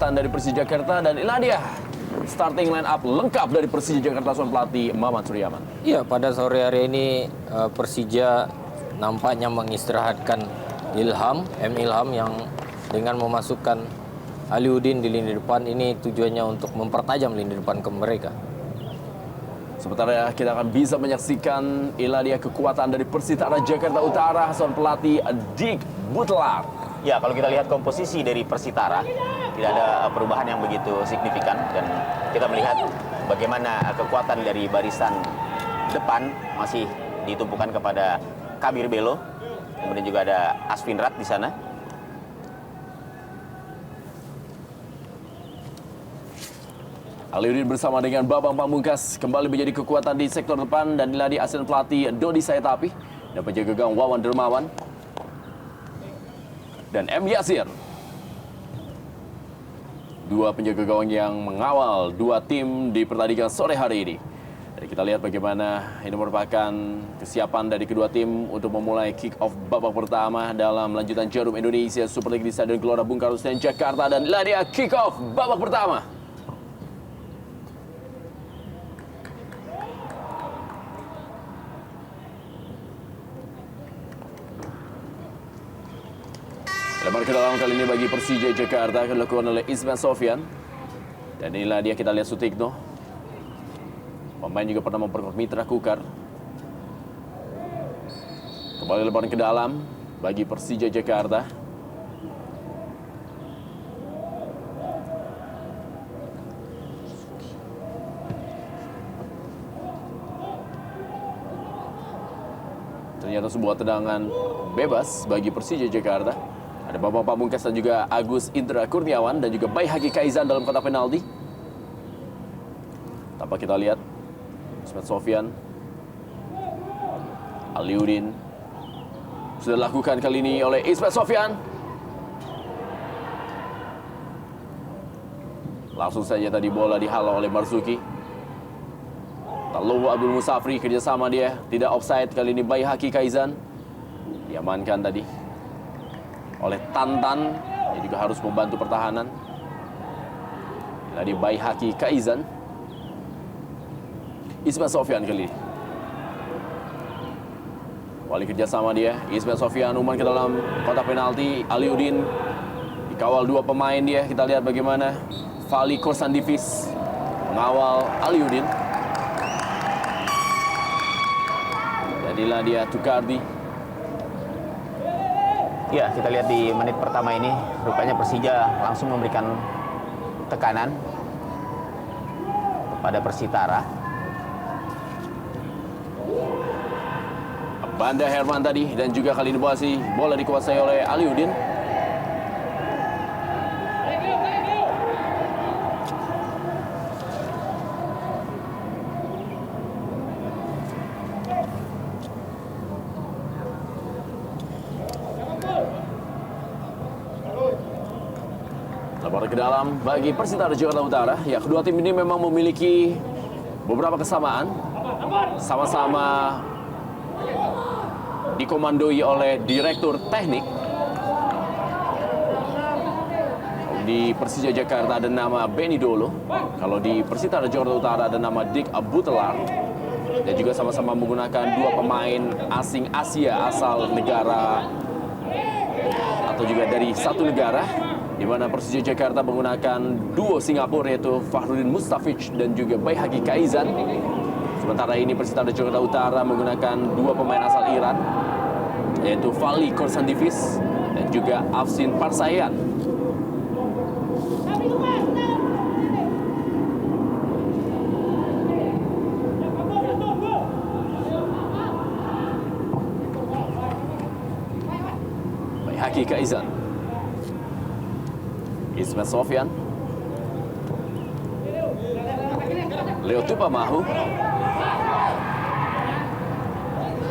kekuatan dari Persija Jakarta, dan inilah dia starting line up lengkap dari Persija Jakarta asuhan pelatih Maman Suryaman. Iya, pada sore hari ini Persija nampaknya mengistirahatkan Ilham yang dengan memasukkan Aliudin di lini depan ini tujuannya untuk mempertajam lini depan ke mereka. Sementara kita akan bisa menyaksikan inilah dia kekuatan dari Persitara Jakarta Utara asuhan pelatih Dik Butlar. Ya, kalau kita lihat komposisi dari Persitara, tidak ada perubahan yang begitu signifikan. Dan kita melihat bagaimana kekuatan dari barisan depan masih ditumpukan kepada Kabir Belo. Kemudian juga ada Asfinrat di sana. Aliudin bersama dengan Babang Pamungkas kembali menjadi kekuatan di sektor depan, dan inilah dia asisten pelatih Dodi Saetapi dan penjaga gawang Wawan Dermawan dan M. Yasir. Dua penjaga gawang yang mengawal dua tim di pertandingan sore hari ini. Dan kita lihat bagaimana ini merupakan kesiapan dari kedua tim untuk memulai kick off babak pertama dalam lanjutan Jarum Indonesia Super League di Stadion Gelora Bung Karno Senayan Jakarta. Dan inilah dia kick off babak pertama. Lebar ke dalam kali ini bagi Persija Jakarta akan dilakukan oleh Ismail Sofyan. Dan inilah dia, kita lihat Sutikno. Pemain juga pernah memperkuat Mitra Kukar. Kembali lebaran ke dalam bagi Persija Jakarta. Ternyata sebuah tendangan bebas bagi Persija Jakarta. Ada Babang Pamungkas dan juga Agus Indra Kurniawan dan juga Bayi Haki Kaizan dalam kotak penalti. Tanpa kita lihat Ismail Sofyan, Aliudin sudah dilakukan kali ini oleh Ismail Sofyan. Langsung saja tadi bola dihalau oleh Marzuki. Lalu Abdul Musafri kerjasama dia, tidak offside kali ini. Bayi Haki Kaizan diamankan tadi oleh Tantan, yang juga harus membantu pertahanan. Tadi Bayi Haki Kaizan. Ismail Sofyan kali ini. Wali kerjasama dia, Ismail Sofyan umpan ke dalam kotak penalti. Aliudin dikawal dua pemain dia. Kita lihat bagaimana Fali Korsandivis mengawal Aliudin. Jadilah dia Tukardi. Ya, kita lihat di menit pertama ini, rupanya Persija langsung memberikan tekanan kepada Persitara. Banda Herman tadi, dan juga kali ini bola dikuasai oleh Aliudin. Lebar ke dalam bagi Persitara Jakarta Utara. Ya, kedua tim ini memang memiliki beberapa kesamaan. Sama-sama dikomandoi oleh direktur teknik. Di Persija Jakarta ada nama Benny Dolo. Kalau di Persitara Jakarta Utara ada nama Dik Butlar. Dan juga sama-sama menggunakan dua pemain asing Asia asal negara atau juga dari satu negara, di mana Persija Jakarta menggunakan duo Singapura yaitu Fahrudin Mustafic dan juga Bayi Haki Kaizan. Sementara ini Persitara Jakarta Utara menggunakan dua pemain asal Iran yaitu Fali Korsandivis dan juga Afsin Parsayan. Bayi Haki Kaizan, Ismail Sofyan, Leo Tupamahu,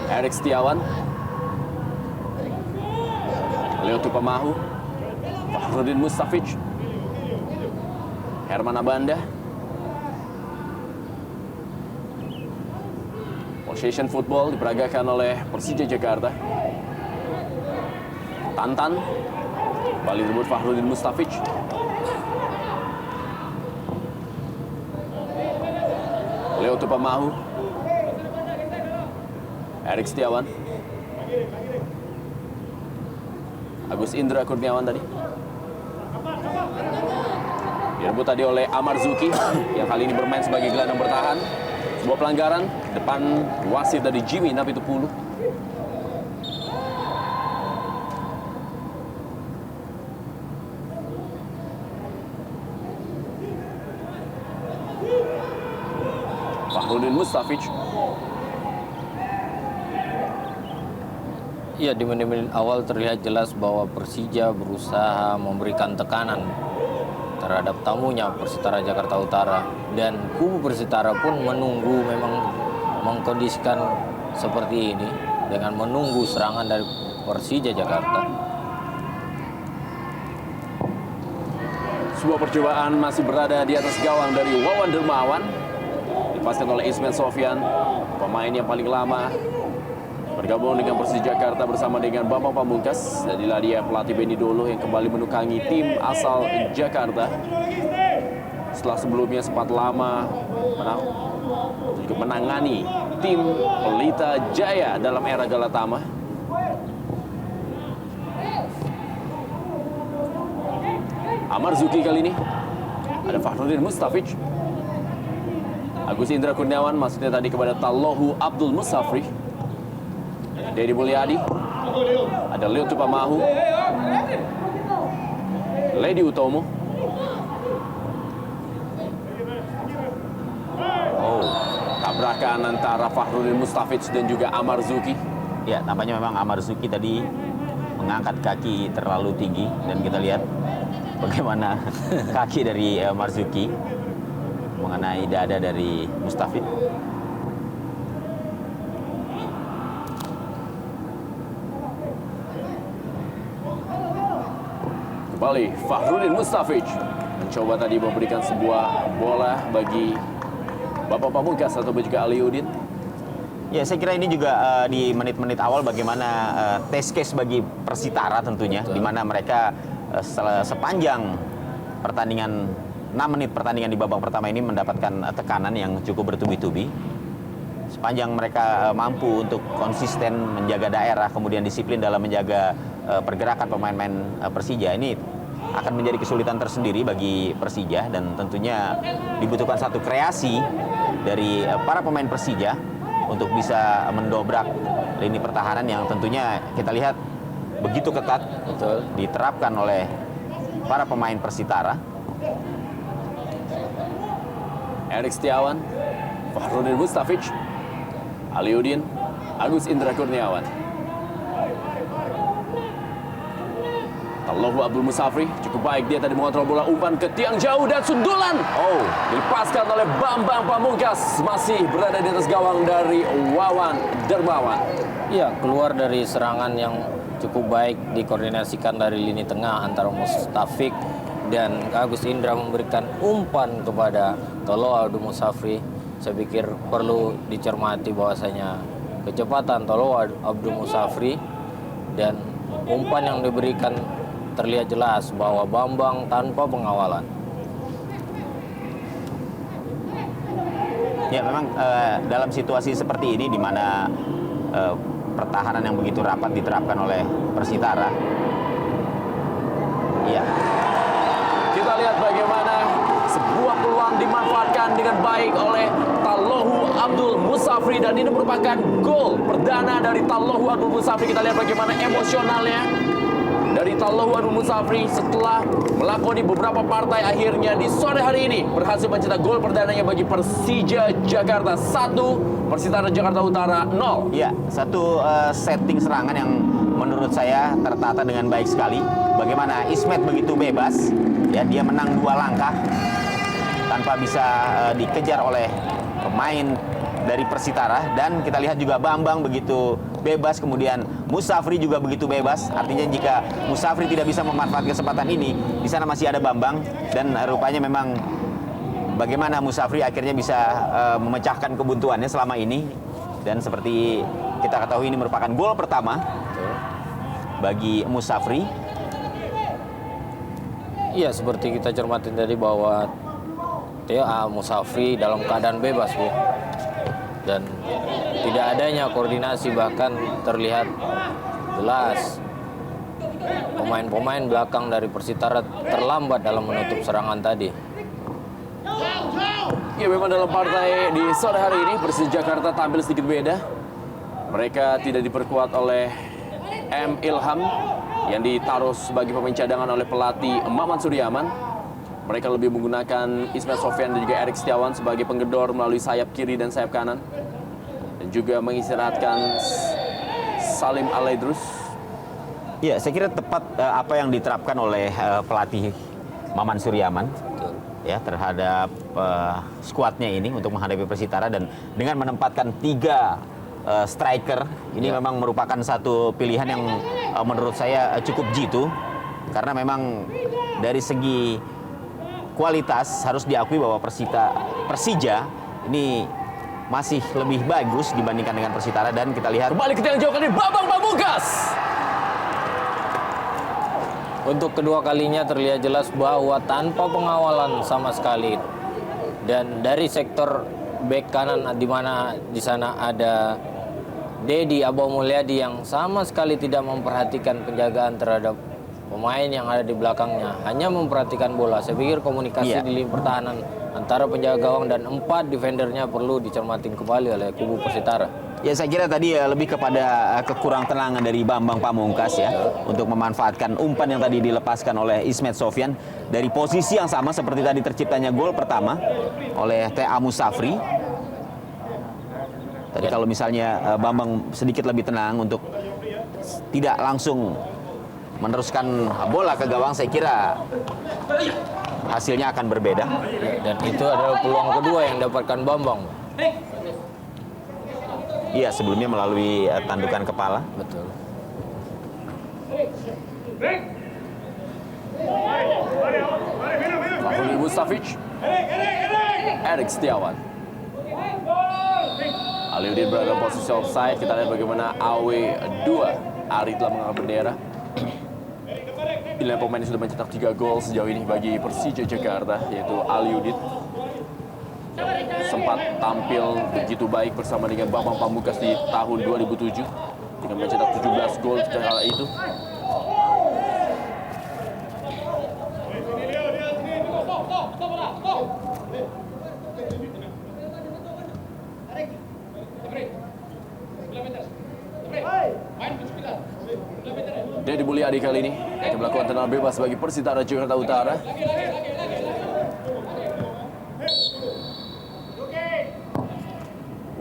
Erik Setiawan, Leo Tupamahu, Fahrudin Mustafic, Herman Abanda. Possession football diperagakan oleh Persija Jakarta. Tantan, kembali rebut Fahrudin Mustafic. Leo Tupamahu. Erik Setiawan. Agus Indra Kurniawan tadi. Direbut tadi oleh Amar Zuki yang kali ini bermain sebagai gelandang bertahan. Sebuah pelanggaran depan wasit dari Jimmy Napitupulu. Fahrudin Mustafic. Ya, di menit-menit awal terlihat jelas bahwa Persija berusaha memberikan tekanan terhadap tamunya Persitara Jakarta Utara, dan kubu Persitara pun menunggu, memang mengkondisikan seperti ini dengan menunggu serangan dari Persija Jakarta. Sebuah percobaan masih berada di atas gawang dari Wawan Dermawan. Dipaskan oleh Ismail Sofyan, pemain yang paling lama bergabung dengan Persija Jakarta bersama dengan Bambang Pamungkas. Jadilah dia pelatih Benny Dolo yang kembali menukangi tim asal Jakarta. Setelah sebelumnya sempat lama juga menangani tim Pelita Jaya dalam era Galatama. Amar Zuki kali ini. Ada Fahrudin Mustafic. Agus Indra Kurniawan maksudnya tadi kepada Tallohu Abdul Musafri. Dedi Mulyadi. Ada Leo Tupamahu. Lady Utomo. Tabrakan antara Fahrudin Mustafic dan juga Amar Zuki. Ya, nampaknya memang Amar Zuki tadi mengangkat kaki terlalu tinggi, dan kita lihat bagaimana kaki dari Marzuki mengenai dada dari Mustafic. Kembali Fahrudin Mustafic mencoba tadi memberikan sebuah bola bagi Bapak Pamungkas atau juga Aliudin. Ya, saya kira ini juga di menit-menit awal bagaimana test case bagi Persitara tentunya, di mana mereka sepanjang pertandingan 6 menit pertandingan di babak pertama ini mendapatkan tekanan yang cukup bertubi-tubi. Sepanjang mereka mampu untuk konsisten menjaga daerah, kemudian disiplin dalam menjaga pergerakan pemain-pemain Persija, ini akan menjadi kesulitan tersendiri bagi Persija, dan tentunya dibutuhkan satu kreasi dari para pemain Persija untuk bisa mendobrak lini pertahanan yang tentunya kita lihat begitu ketat diterapkan oleh para pemain Persitara. Erik Setiawan, Fahrudin Mustafic, Aliudin, Agus Indra Kurniawan. Tallohu Abdul Musafri cukup baik, dia tadi mengontrol bola umpan ke tiang jauh dan sundulan. Dilepaskan oleh Bambang Pamungkas, masih berada di atas gawang dari Wawan Dermawan. Iya, keluar dari serangan yang cukup baik dikoordinasikan dari lini tengah antara Mustafic dan Agus Indra memberikan umpan kepada Tallohu Abdul Musafri. Saya pikir perlu dicermati bahwasanya kecepatan Tallohu Abdul Musafri dan umpan yang diberikan terlihat jelas bahwa Bambang tanpa pengawalan. Ya, memang dalam situasi seperti ini di mana pertahanan yang begitu rapat diterapkan oleh Persitara. Ya. Kita lihat bagaimana sebuah peluang dimanfaatkan dengan baik oleh Tallohu Abdul Musafri, dan ini merupakan gol perdana dari Tallohu Abdul Musafri. Kita lihat bagaimana emosionalnya dari Tallohu Abdul Musafri setelah melakoni beberapa partai, akhirnya di sore hari ini berhasil mencetak gol perdananya bagi Persija Jakarta 1, Persitara Jakarta Utara 0. Ya, satu setting serangan yang menurut saya tertata dengan baik sekali. Bagaimana Ismet begitu bebas, ya, dia menang 2 langkah tanpa bisa dikejar oleh pemain dari Persitara, dan kita lihat juga Bambang begitu bebas, kemudian Musafri juga begitu bebas. Artinya jika Musafri tidak bisa memanfaatkan kesempatan ini, di sana masih ada Bambang, dan rupanya memang bagaimana Musafri akhirnya bisa memecahkan kebuntuannya selama ini, dan seperti kita ketahui ini merupakan gol pertama bagi Musafri. Iya, seperti kita cermatin tadi bahwa Musafri dalam keadaan bebas, Bu. dan tidak adanya koordinasi, bahkan terlihat jelas pemain-pemain belakang dari Persitara terlambat dalam menutup serangan tadi. Ya, memang dalam partai di sore hari ini Persija Jakarta tampil sedikit beda. Mereka tidak diperkuat oleh M. Ilham yang ditaruh sebagai pemain cadangan oleh pelatih Maman Suryaman. Mereka lebih menggunakan Ismet Sofyan dan juga Erik Setiawan sebagai penggedor melalui sayap kiri dan sayap kanan. Dan juga mengistirahatkan Salim Alaidrus. Ya, saya kira tepat apa yang diterapkan oleh pelatih Maman Suryaman ya terhadap skuadnya ini untuk menghadapi Persitara, dan dengan menempatkan 3 striker ini memang merupakan satu pilihan yang menurut saya cukup jitu, karena memang dari segi kualitas harus diakui bahwa Persija ini masih lebih bagus dibandingkan dengan Persitara. Dan kita lihat Kembali ke tiang jauh kali Bambang Pamungkas. Untuk kedua kalinya terlihat jelas bahwa tanpa pengawalan sama sekali, dan dari sektor bek kanan di mana di sana ada Dedi Abou Mulyadi yang sama sekali tidak memperhatikan penjagaan terhadap pemain yang ada di belakangnya, hanya memperhatikan bola. Saya pikir komunikasi di lini pertahanan antara penjaga gawang dan 4 defendernya perlu dicermatin kembali oleh kubu Persitara. ya, saya kira tadi lebih kepada kekurang tenangan dari Bambang Pamungkas ya, untuk memanfaatkan umpan yang tadi dilepaskan oleh Ismet Sofyan dari posisi yang sama seperti tadi terciptanya gol pertama oleh T.A. Musafri. Tadi kalau misalnya Bambang sedikit lebih tenang untuk tidak langsung meneruskan bola ke gawang, saya kira hasilnya akan berbeda. Dan itu adalah peluang kedua yang dapatkan Bambang. Iya, sebelumnya melalui tandukan kepala. Betul. Fahmi Mustafic, Erik Setiawan. Aliudin berada dalam posisi offside. Kita lihat bagaimana AW2 Ari telah mengangkat bendera. Pilihan pemain yang sudah mencetak 3 gol sejauh ini bagi Persija Jakarta, yaitu Aliudin. Sempat tampil begitu baik bersama dengan Bambang Pamungkas di tahun 2007 dengan mencetak 17 gol pada kala itu. Dedi Mulyadi kali ini akan melakukan tendangan bebas bagi Persitara Jakarta Utara.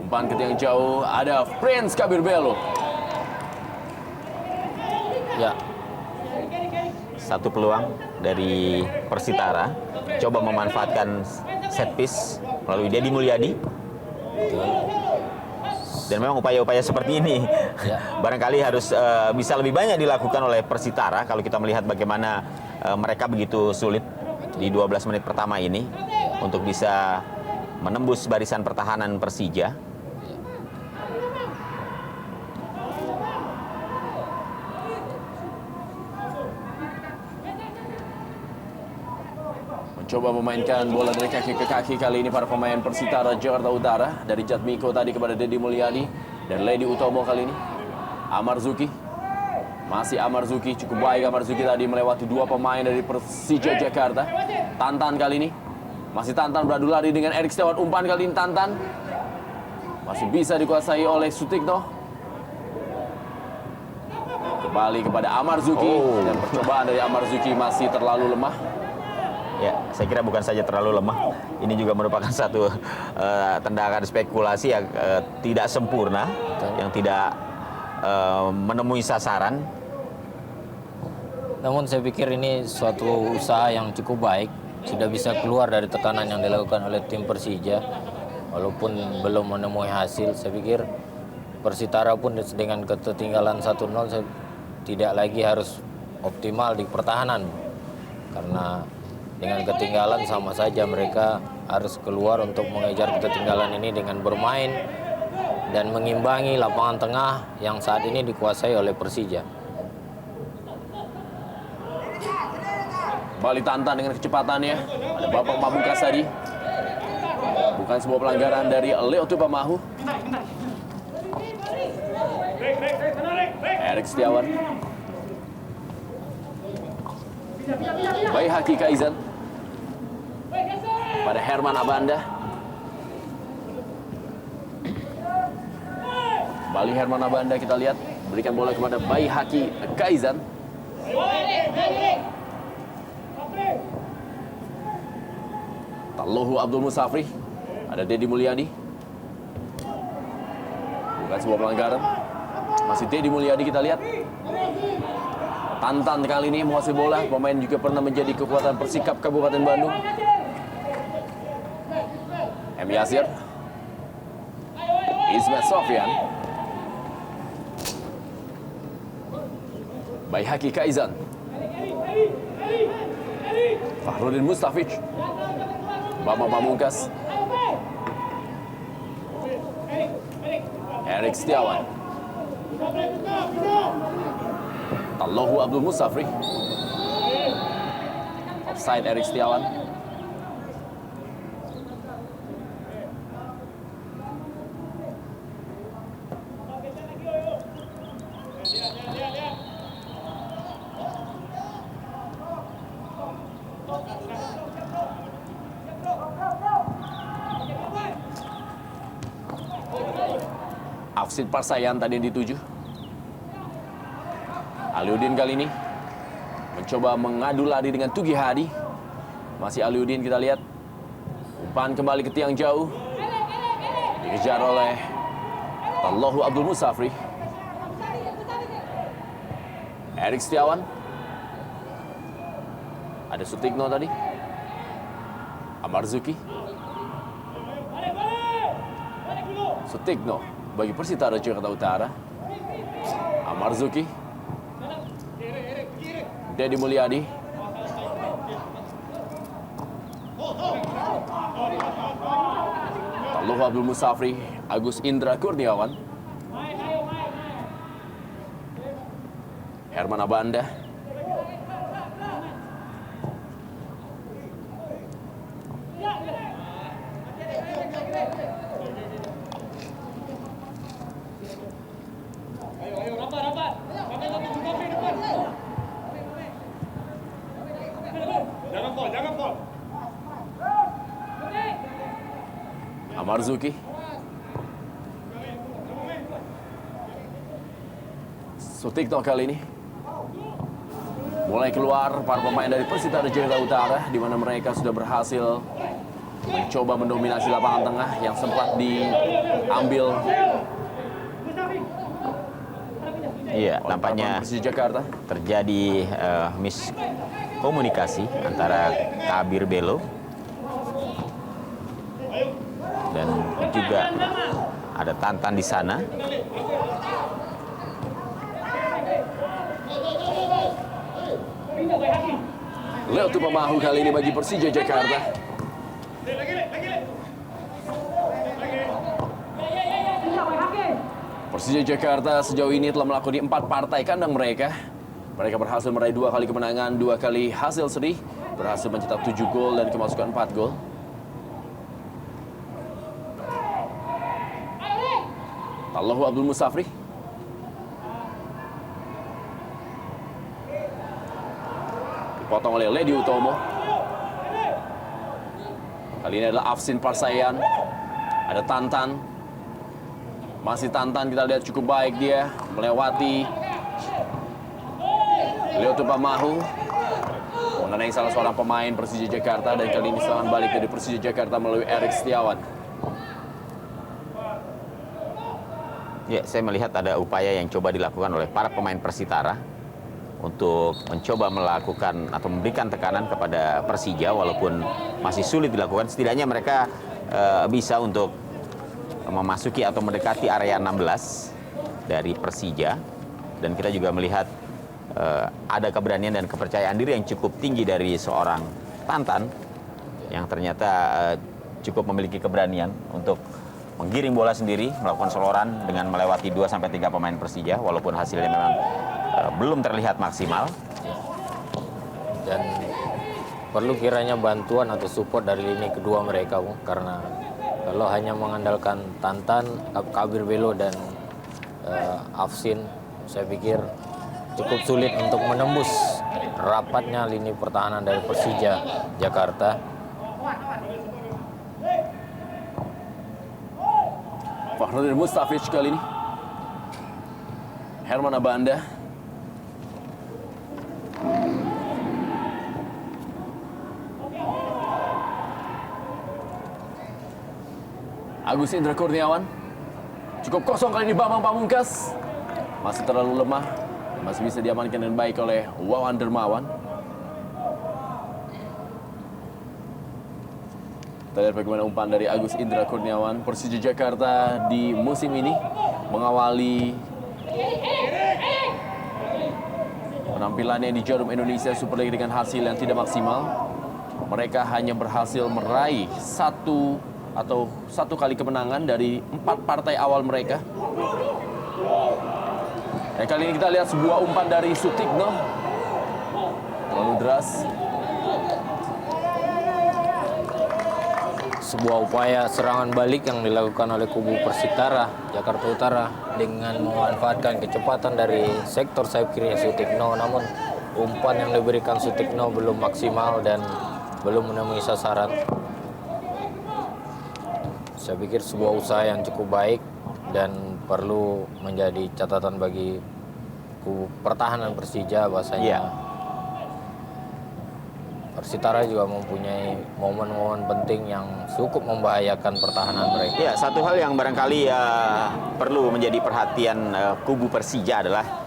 Umpan ke tiang jauh, ada Prince Kabir Belo. Ya, Satu peluang dari Persitara, coba memanfaatkan set piece melalui Dedi Mulyadi. Dan memang upaya-upaya seperti ini barangkali harus bisa lebih banyak dilakukan oleh Persitara kalau kita melihat bagaimana mereka begitu sulit di 12 menit pertama ini untuk bisa menembus barisan pertahanan Persija. Coba memainkan bola dari kaki ke kaki kali ini para pemain Persitara Jakarta Utara. Dari Jatmiko tadi kepada Dedi Mulyadi dan Lady Utomo kali ini. Amar Zuki. Masih Amar Zuki, cukup baik Amar Zuki tadi melewati 2 pemain dari Persija Jakarta. Tantan kali ini. Masih Tantan beradu lari dengan Erik Setiawan. Umpan kali ini Tantan. Masih bisa dikuasai oleh Sutikno. Kembali kepada Amar Zuki. Dan percobaan dari Amar Zuki masih terlalu lemah. Ya, saya kira bukan saja terlalu lemah, ini juga merupakan satu tendangan spekulasi yang tidak sempurna, yang tidak menemui sasaran. namun saya pikir ini suatu usaha yang cukup baik, sudah bisa keluar dari tekanan yang dilakukan oleh tim Persija. Walaupun belum menemui hasil, saya pikir Persitara pun dengan ketertinggalan 1-0 tidak lagi harus optimal di pertahanan, karena dengan ketinggalan sama saja mereka harus keluar untuk mengejar ketertinggalan ini dengan bermain dan mengimbangi lapangan tengah yang saat ini dikuasai oleh Persija. Kembali Tantan dengan kecepatannya. Ada Bambang Pamungkas tadi. Bukan sebuah pelanggaran dari Leo Tupamahu. Erik Setiawan. Baihaki Kaizan. Pada Herman Abanda. Kembali Herman Abanda kita lihat. Berikan bola kepada Baihaki Kaizan. Tallohu Abdul Musafri. Ada Dedi Mulyadi. Bukan sebuah pelanggaran. Masih Dedi Mulyadi kita lihat. Tantan kali ini menguasai bola. Pemain juga pernah menjadi kekuatan Persikap Kabupaten Bandung. M. Yasir. Ismet Sofyan. Baihaki Kaizan. Fahrudin Mustafic. Bambang Pamungkas. Erik Setiawan. Tallohu Abdul Musafri. Offside Erik Setiawan. Afsid Parsayan tadi yang dituju. Aliudin kali ini mencoba mengadu lari dengan Tugi Hadi. Masih Aliudin kita lihat. Umpan kembali ke tiang jauh. Dikejar oleh Tallohu Abdul Musafri. Erik Setiawan. Ada Sutikno tadi. Amarzuki. Sutikno bagi Persitara Jakarta Utara. Amarzuki. Dedi Mulyadi. Tallohu Abdul Musafri. Agus Indra Kurniawan. Herman Abanda. Amarzuki. Sutikno kali ini mulai keluar para pemain dari Persitara Jakarta Utara, di mana mereka sudah berhasil mencoba mendominasi lapangan tengah yang sempat diambil. Iya, nampaknya Persija Jakarta terjadi miskomunikasi antara Kabir Belo dan juga ada Tantan di sana. Leo Tupamahu kali ini bagi Persija Jakarta. Persija Jakarta sejauh ini telah melakoni 4 partai kandang mereka. Mereka berhasil meraih 2 kali kemenangan, 2 kali hasil seri, berhasil mencetak 7 gol dan kemasukan 4 gol. Tallohu Abdul Musafri. Dipotong oleh Ledi Utomo. Kali ini adalah Afsin Parsayan. Ada Tantan. Masih Tantan, kita lihat cukup baik dia melewati Leo Tupamahu, mengenai salah seorang pemain Persija Jakarta, dan kali ini serangan balik dari Persija Jakarta melalui Erik Setiawan. Ya, saya melihat ada upaya yang coba dilakukan oleh para pemain Persitara untuk mencoba melakukan atau memberikan tekanan kepada Persija, walaupun masih sulit dilakukan. Setidaknya mereka bisa untuk memasuki atau mendekati area 16 dari Persija, dan kita juga melihat ada keberanian dan kepercayaan diri yang cukup tinggi dari seorang Tantan yang ternyata cukup memiliki keberanian untuk menggiring bola sendiri, melakukan soloran dengan melewati 2-3 pemain Persija, walaupun hasilnya memang belum terlihat maksimal. Dan perlu kiranya bantuan atau support dari lini kedua mereka, Bung, karena Kalau hanya mengandalkan Tantan, Kabir Belo dan Afsin, saya pikir cukup sulit untuk menembus rapatnya lini pertahanan dari Persija Jakarta. Fahrudin Mustafiz kali ini. Herman Abanda. Agus Indra Kurniawan. Cukup kosong kali ini Bambang Pamungkas. Masih terlalu lemah. Masih bisa diamankan dengan baik oleh Wawan Dermawan. Kita lihat bagaimana umpan dari Agus Indra Kurniawan. Persija Jakarta di musim ini mengawali penampilannya di Jarum Indonesia Super League dengan hasil yang tidak maksimal. Mereka hanya berhasil meraih satu kali kemenangan dari 4 partai awal mereka. Dan kali ini kita lihat sebuah umpan dari Sutikno. Terlalu deras. Sebuah upaya serangan balik yang dilakukan oleh kubu Persitara Jakarta Utara dengan memanfaatkan kecepatan dari sektor sayap kiri Sutikno, namun umpan yang diberikan Sutikno belum maksimal dan belum menemui sasaran. Saya pikir sebuah usaha yang cukup baik dan perlu menjadi catatan bagi kubu pertahanan Persija bahwasanya Persitara juga mempunyai momen-momen penting yang cukup membahayakan pertahanan mereka. Ya, satu hal yang barangkali perlu menjadi perhatian kubu Persija adalah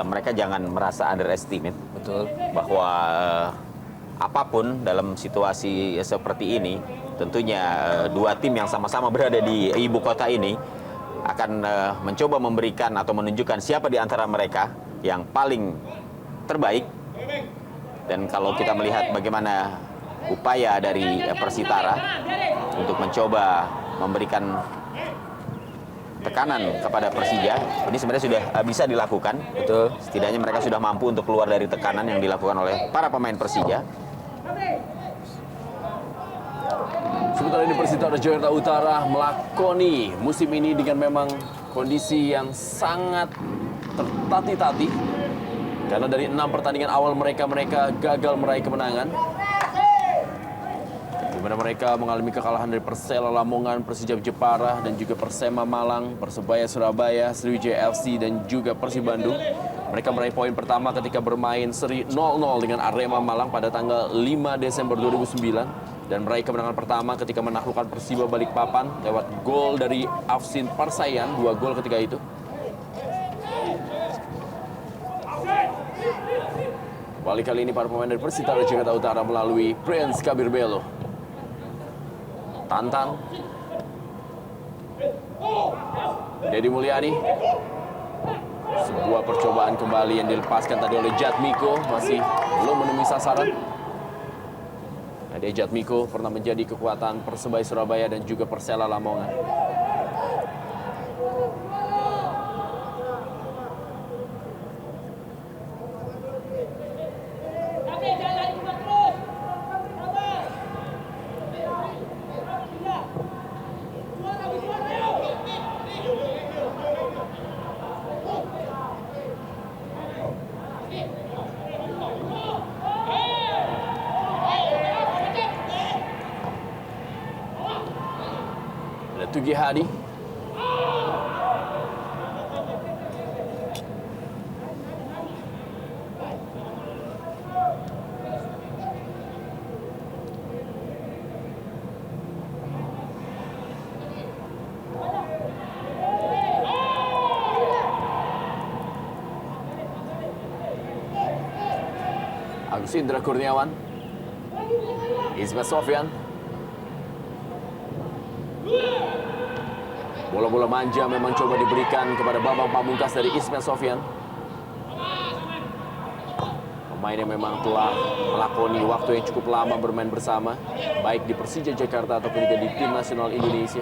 mereka jangan merasa underestimate. Betul. Bahwa apapun dalam situasi seperti ini, tentunya dua tim yang sama-sama berada di ibu kota ini akan mencoba memberikan atau menunjukkan siapa di antara mereka yang paling terbaik. Dan kalau kita melihat bagaimana upaya dari Persitara untuk mencoba memberikan tekanan kepada Persija, ini sebenarnya sudah bisa dilakukan. Betul. Setidaknya mereka sudah mampu untuk keluar dari tekanan yang dilakukan oleh para pemain Persija. Sementara ini Persitara Jakarta Utara melakoni musim ini dengan memang kondisi yang sangat tertati-tati. Karena dari 6 pertandingan awal mereka gagal meraih kemenangan. Di mana mereka mengalami kekalahan dari Persela Lamongan, Persija Jepara, dan juga Persema Malang, Persebaya Surabaya, Sriwijaya FC, dan juga Persib Bandung. Mereka meraih poin pertama ketika bermain seri 0-0 dengan Arema Malang pada tanggal 5 Desember 2009. Dan meraih kemenangan pertama ketika menaklukkan Persiba Balikpapan lewat gol dari Afsin Parsayan, 2 gol ketika itu. Kembali kali ini para pemain dari Persitara Jakarta Utara melalui Prince Kabir Belo. Tantan. Dedi Mulyani. Sebuah percobaan kembali yang dilepaskan tadi oleh Jatmiko, masih belum menemui sasaran. Ade Jatmiko pernah menjadi kekuatan Persebaya Surabaya dan juga Persela Lamongan. Tugi Hadi. Agus Indra Kurniawan. Ismet Sofyan. Bola-bola manja memang coba diberikan kepada Bambang Pamungkas dari Ismet Sofyan. Pemain yang memang telah melakoni waktu yang cukup lama bermain bersama, baik di Persija Jakarta ataupun juga di tim nasional Indonesia.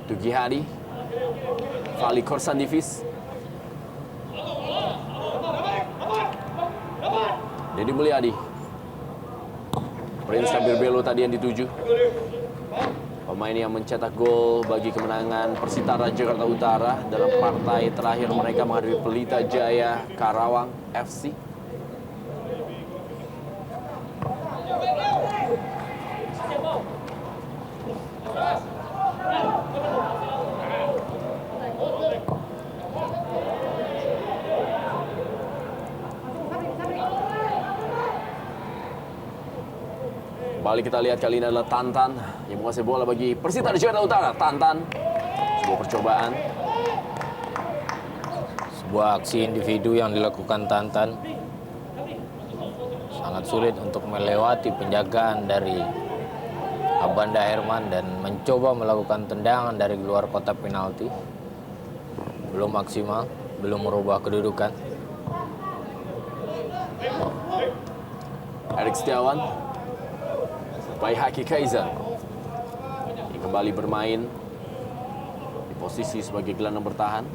Tugi Hadi, Fali Korsandivis. Deddy Mulyadi. Prince Kabir Belo tadi yang dituju. Pemain yang mencetak gol bagi kemenangan Persitara Jakarta Utara dalam partai terakhir mereka menghadapi Pelita Jaya Karawang FC. Kembali kita lihat kali ini adalah Tantan yang menguasai bola bagi Persitara Jakarta Utara. Tantan, sebuah percobaan. Sebuah aksi individu yang dilakukan Tantan sangat sulit untuk melewati penjagaan dari Abanda Herman dan mencoba melakukan tendangan dari luar kotak penalti. Belum maksimal, belum merubah kedudukan. Erik Setiawan, Baihaki Kaizan yang kembali bermain di posisi sebagai gelandang bertahan.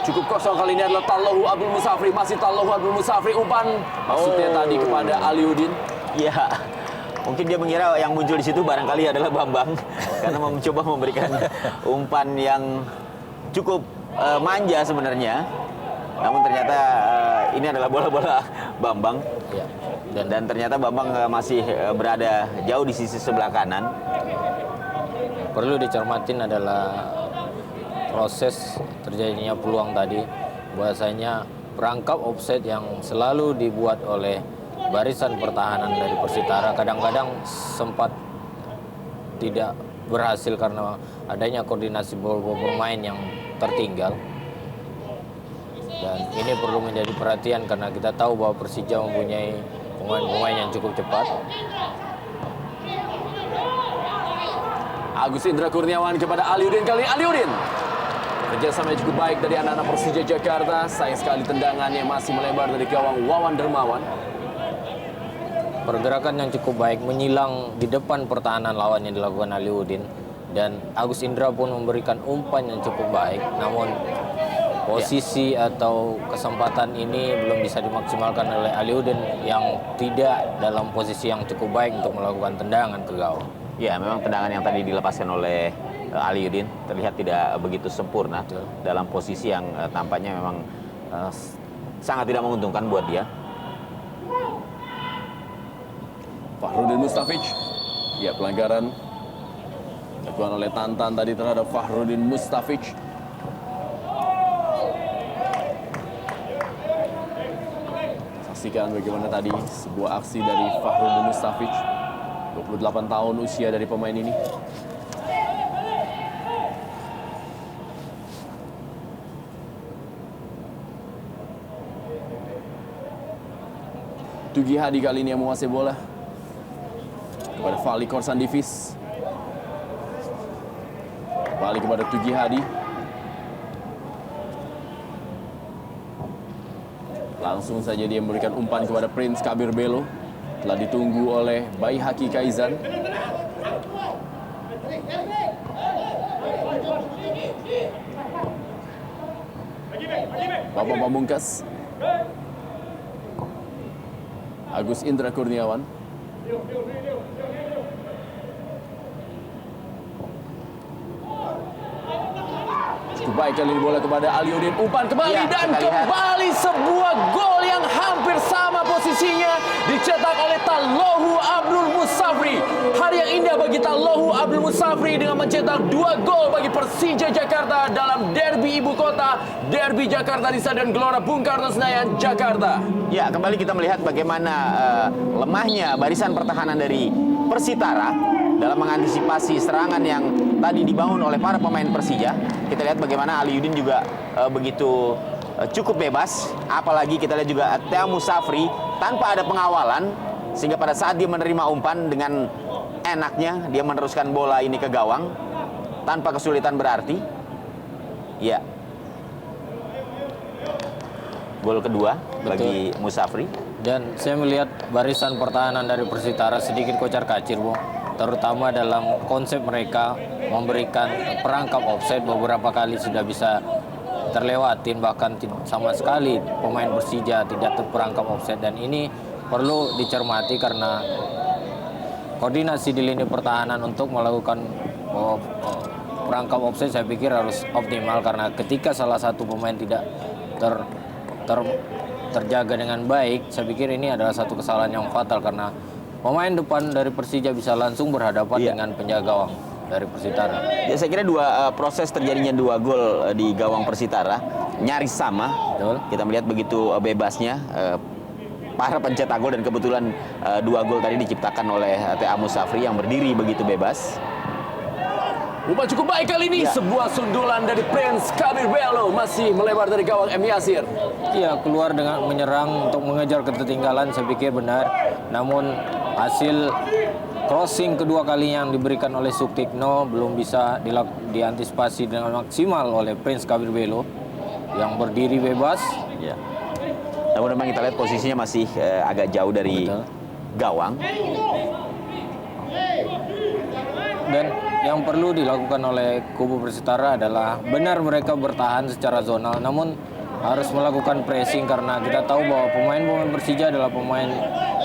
Cukup kosong kali ini adalah Tallohu Abdul Musafri. Masih Tallohu Abdul Musafri, umpan maksudnya tadi kepada Aliuddin. Ya, mungkin dia mengira yang muncul di situ barangkali adalah Bambang karena mencoba memberikan umpan yang cukup manja sebenarnya. Namun ternyata ini adalah bola-bola Bambang. Ya. Dan ternyata Bambang masih berada jauh di sisi sebelah kanan. Perlu dicermatin adalah proses terjadinya peluang tadi, bahwasanya perangkap offset yang selalu dibuat oleh barisan pertahanan dari Persitara kadang-kadang sempat tidak berhasil karena adanya koordinasi bola bermain yang tertinggal. Dan ini perlu menjadi perhatian karena kita tahu bahwa Persija mempunyai pemain-pemain yang cukup cepat. Agus Indra Kurniawan kepada Aliuddin kali ini. Aliuddin, kerjasama cukup baik dari anak-anak Persija Jakarta. Sayang sekali tendangannya masih melebar dari gawang Wawan Dermawan. Pergerakan yang cukup baik menyilang di depan pertahanan lawan yang dilakukan Aliuddin. Dan Agus Indra pun memberikan umpan yang cukup baik. Namun posisi atau kesempatan ini belum bisa dimaksimalkan oleh Aliuddin yang tidak dalam posisi yang cukup baik untuk melakukan tendangan ke gawang. Ya, memang tendangan yang tadi dilepaskan oleh Aliuddin terlihat tidak begitu sempurna. Betul. Dalam posisi yang tampaknya memang sangat tidak menguntungkan buat dia. Fahrudin Mustafic. Ya, pelanggaran dilakukan oleh Tantan tadi terhadap Fahrudin Mustafic. Saksikan bagaimana tadi sebuah aksi dari Fahrudin Mustafic. 28 tahun usia dari pemain ini. Tugi Hadi kali ini yang menguasai bola kepada Fali Korsan Divis. Kembali kepada Tugi Hadi. Langsung saja dia memberikan umpan kepada Prince Kabir Belo. Telah ditunggu oleh Baihaki Kaizan. Bapak Pamungkas. Agus Indra Kurniawan. Baik kali ini bola kepada Aliuddin, umpan kembali Ya, dan kita lihat. kembali sebuah gol yang hampir sama posisinya dicetak oleh Tallohu Abdul Musafri. Hari yang indah bagi Tallohu Abdul Musafri dengan mencetak 2 gol bagi Persija Jakarta dalam derby ibu kota, derby Jakarta di Stadion Gelora Bung Karno Senayan, Jakarta. Ya, kembali kita melihat bagaimana lemahnya barisan pertahanan dari Persitara dalam mengantisipasi serangan yang tadi dibangun oleh para pemain Persija. Kita lihat bagaimana Aliuddin juga begitu cukup bebas. Apalagi kita lihat juga Tea Musafri tanpa ada pengawalan. Sehingga pada saat dia menerima umpan dengan enaknya dia meneruskan bola ini ke gawang tanpa kesulitan berarti. Ya. Gol kedua bagi Musafri. Dan saya melihat barisan pertahanan dari Persitara sedikit kocar-kacir, Bung. Terutama dalam konsep mereka memberikan perangkap offside beberapa kali sudah bisa terlewatin, bahkan sama sekali pemain Persija tidak terperangkap offside, dan ini perlu dicermati karena koordinasi di lini pertahanan untuk melakukan perangkap offside saya pikir harus optimal, karena ketika salah satu pemain tidak terjaga dengan baik, saya pikir ini adalah satu kesalahan yang fatal karena pemain depan dari Persija bisa langsung berhadapan dengan penjaga gawang dari Persitara. Ya, saya kira proses terjadinya 2 gol di gawang Persitara nyaris sama. Betul. Kita melihat begitu bebasnya para pencetak gol, dan kebetulan 2 gol tadi diciptakan oleh T.A. Musafri yang berdiri begitu bebas. Umpan cukup baik kali ini, sebuah sundulan dari Prince Kabir Belo masih melebar dari gawang M. Yasir. Iya, keluar dengan menyerang untuk mengejar ketertinggalan, saya pikir benar. Namun hasil crossing kedua kalinya yang diberikan oleh Sutikno belum bisa diantisipasi dengan maksimal oleh Prince Kabir Belo yang berdiri bebas. Ya. Namun memang kita lihat posisinya masih agak jauh dari gawang. Dan yang perlu dilakukan oleh kubu Persitara adalah benar mereka bertahan secara zonal, namun harus melakukan pressing karena kita tahu bahwa pemain-pemain Persija adalah pemain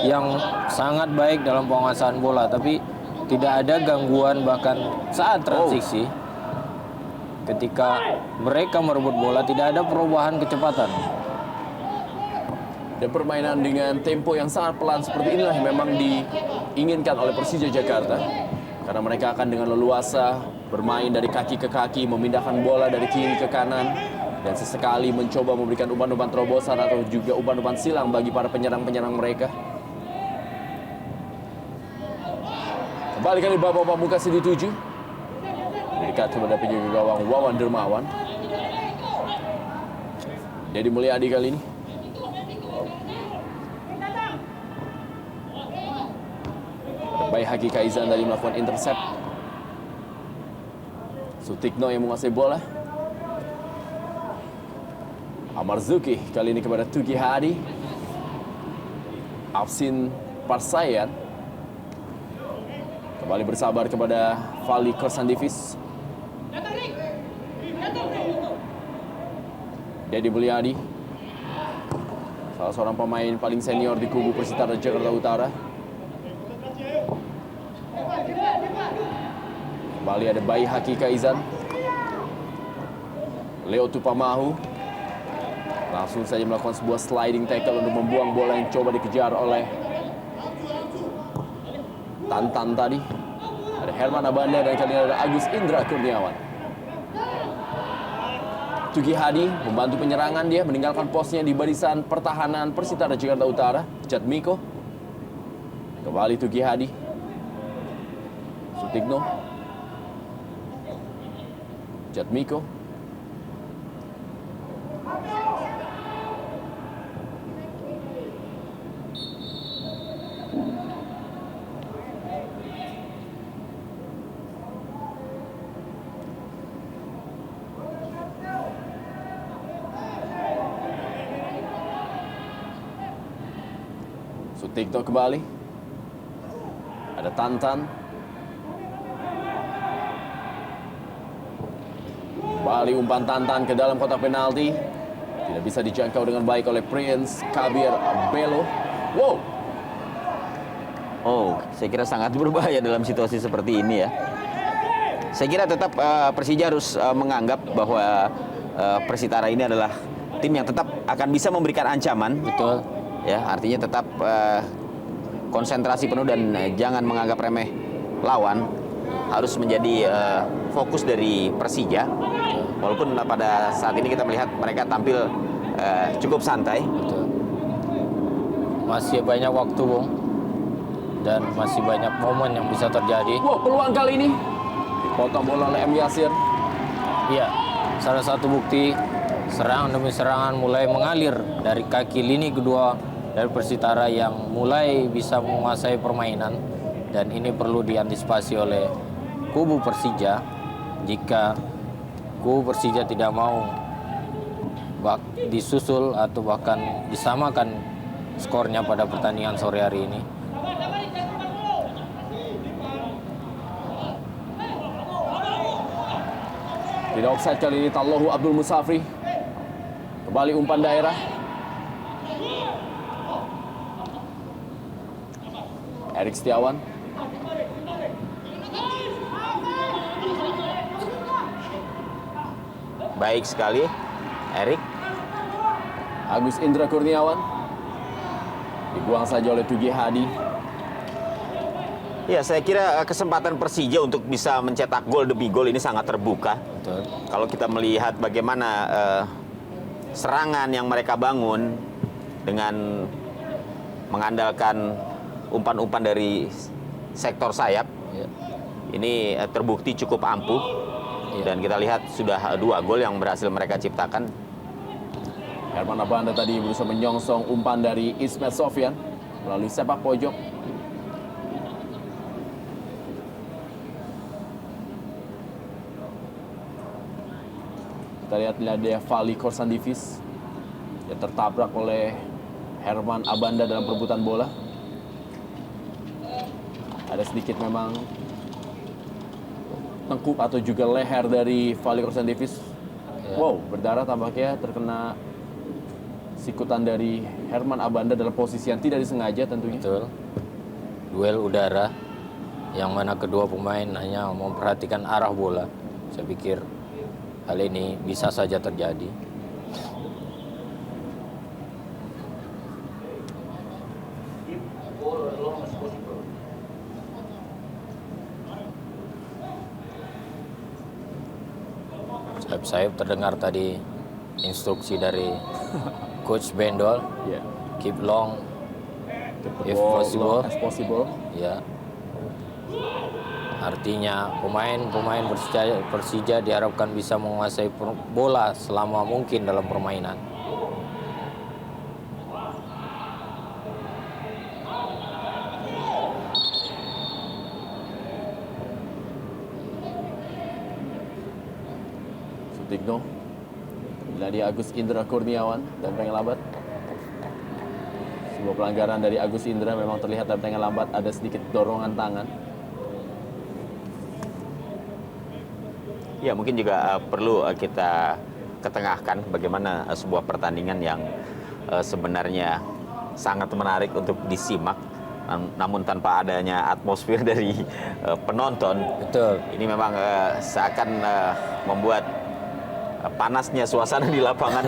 yang sangat baik dalam penguasaan bola, tapi tidak ada gangguan bahkan saat transisi. Ketika mereka merebut bola tidak ada perubahan kecepatan. Dan permainan dengan tempo yang sangat pelan seperti inilah yang memang diinginkan oleh Persija Jakarta. Karena mereka akan dengan leluasa bermain dari kaki ke kaki, memindahkan bola dari kiri ke kanan, dan sesekali mencoba memberikan umpan-umpan terobosan atau juga umpan-umpan silang bagi para penyerang-penyerang mereka. Kembali kali Babak Pamungkas dituju. Dekat kepada penjaga gawang Wawan Dermawan. Dedi Mulyadi kali ini. Baik Haki Kaizan tadi melakukan intercept. Sutikno yang menguasai bola. Amarzuki kali ini kepada Tugi Hadi. Afsin Parsayan. Kembali bersabar kepada Fali Korsandivis. Dedi Mulyadi, salah seorang pemain paling senior di kubu Persitara Jakarta Utara. Kembali ada Bayi Haki Kaizan. Leo Tupamahu langsung saja melakukan sebuah sliding tackle untuk membuang bola yang coba dikejar oleh Tantan tadi. Ada Herman Abanda dan kali ini ada Agus Indra Kurniawan. Tugi Hadi membantu penyerangan, dia meninggalkan posnya di barisan pertahanan Persitara Jakarta Utara. Jatmiko. Kembali Tugi Hadi. Sutikno. Jatmiko. Sutikno kembali. Ada Tantan. Kembali umpan Tantan ke dalam kotak penalti. Tidak bisa dijangkau dengan baik oleh Prince Kabir Belo. Wow. Oh, saya kira sangat berbahaya dalam situasi seperti ini ya. Saya kira tetap Persija harus menganggap bahwa Persitara ini adalah tim yang tetap akan bisa memberikan ancaman. Betul. Ya, artinya tetap konsentrasi penuh dan jangan menganggap remeh lawan. Harus menjadi fokus dari Persija. Walaupun pada saat ini kita melihat mereka tampil cukup santai. Betul. Masih banyak waktu, Bung. Dan masih banyak momen yang bisa terjadi. Wow, peluang kali ini dipotong bola oleh M. Yasir. Iya, salah satu bukti serangan demi serangan mulai mengalir dari kaki lini kedua dari Persitara yang mulai bisa menguasai permainan, dan ini perlu diantisipasi oleh kubu Persija jika kubu Persija tidak mau disusul atau bahkan disamakan skornya pada pertandingan sore hari ini. Tidak offside kali ini. Tallohu Abdul Musafri. Kembali umpan daerah. Erik Setiawan. Baik sekali, Erik. Agus Indra Kurniawan. Dibuang saja oleh Tugi Hadi. Ya, saya kira kesempatan Persija untuk bisa mencetak gol demi gol ini sangat terbuka. Betul. Kalau kita melihat bagaimana serangan yang mereka bangun dengan mengandalkan umpan-umpan dari sektor sayap, Ya. ini terbukti cukup ampuh. Iya. Dan kita lihat sudah 2 gol yang berhasil mereka ciptakan. Herman Abanda tadi berusaha menyongsong umpan dari Ismet Sofyan melalui sepak pojok. Kita lihat ada Fali Korsandivis yang tertabrak oleh Herman Abanda dalam perebutan bola. Ada sedikit memang tengkuk atau juga leher dari Fali Korsandivis. Ya. Wow, berdarah tampaknya terkena sikutan dari Herman Abanda dalam posisi yang tidak disengaja tentunya. Betul. Duel udara yang mana kedua pemain hanya memperhatikan arah bola. Saya pikir hal ini bisa saja terjadi. Sayap-sayap terdengar tadi instruksi dari Coach Bendol, Ya. keep long, if Ball possible. long as possible. Ya. Artinya pemain Persija diharapkan bisa menguasai bola selama mungkin dalam permainan. Sutikno. Dari Agus Indra Kurniawan dan Tengah Lambat. Sebuah pelanggaran dari Agus Indra memang terlihat dalam Tengah Lambat ada sedikit dorongan tangan. Ya, mungkin juga perlu kita ketengahkan bagaimana sebuah pertandingan yang sebenarnya sangat menarik untuk disimak, namun tanpa adanya atmosfer dari penonton. Betul. Ini memang seakan membuat panasnya suasana di lapangan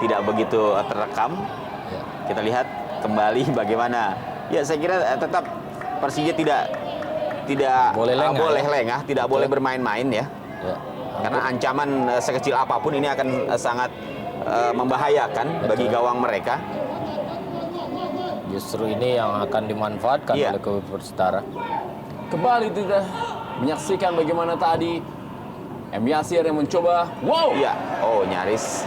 tidak begitu terekam. Ya. Kita lihat kembali bagaimana. Ya, saya kira tetap Persija tidak Boleh lengah, ya. lengah, tidak Betul. boleh bermain-main ya. Ya. Karena ancaman sekecil apapun ini akan sangat membahayakan bagi Betul. gawang mereka. Justru ini yang akan dimanfaatkan Iya. oleh klub Persitara. Kembali kita menyaksikan bagaimana tadi M. Yasir yang mencoba. Wow! Iya, oh nyaris.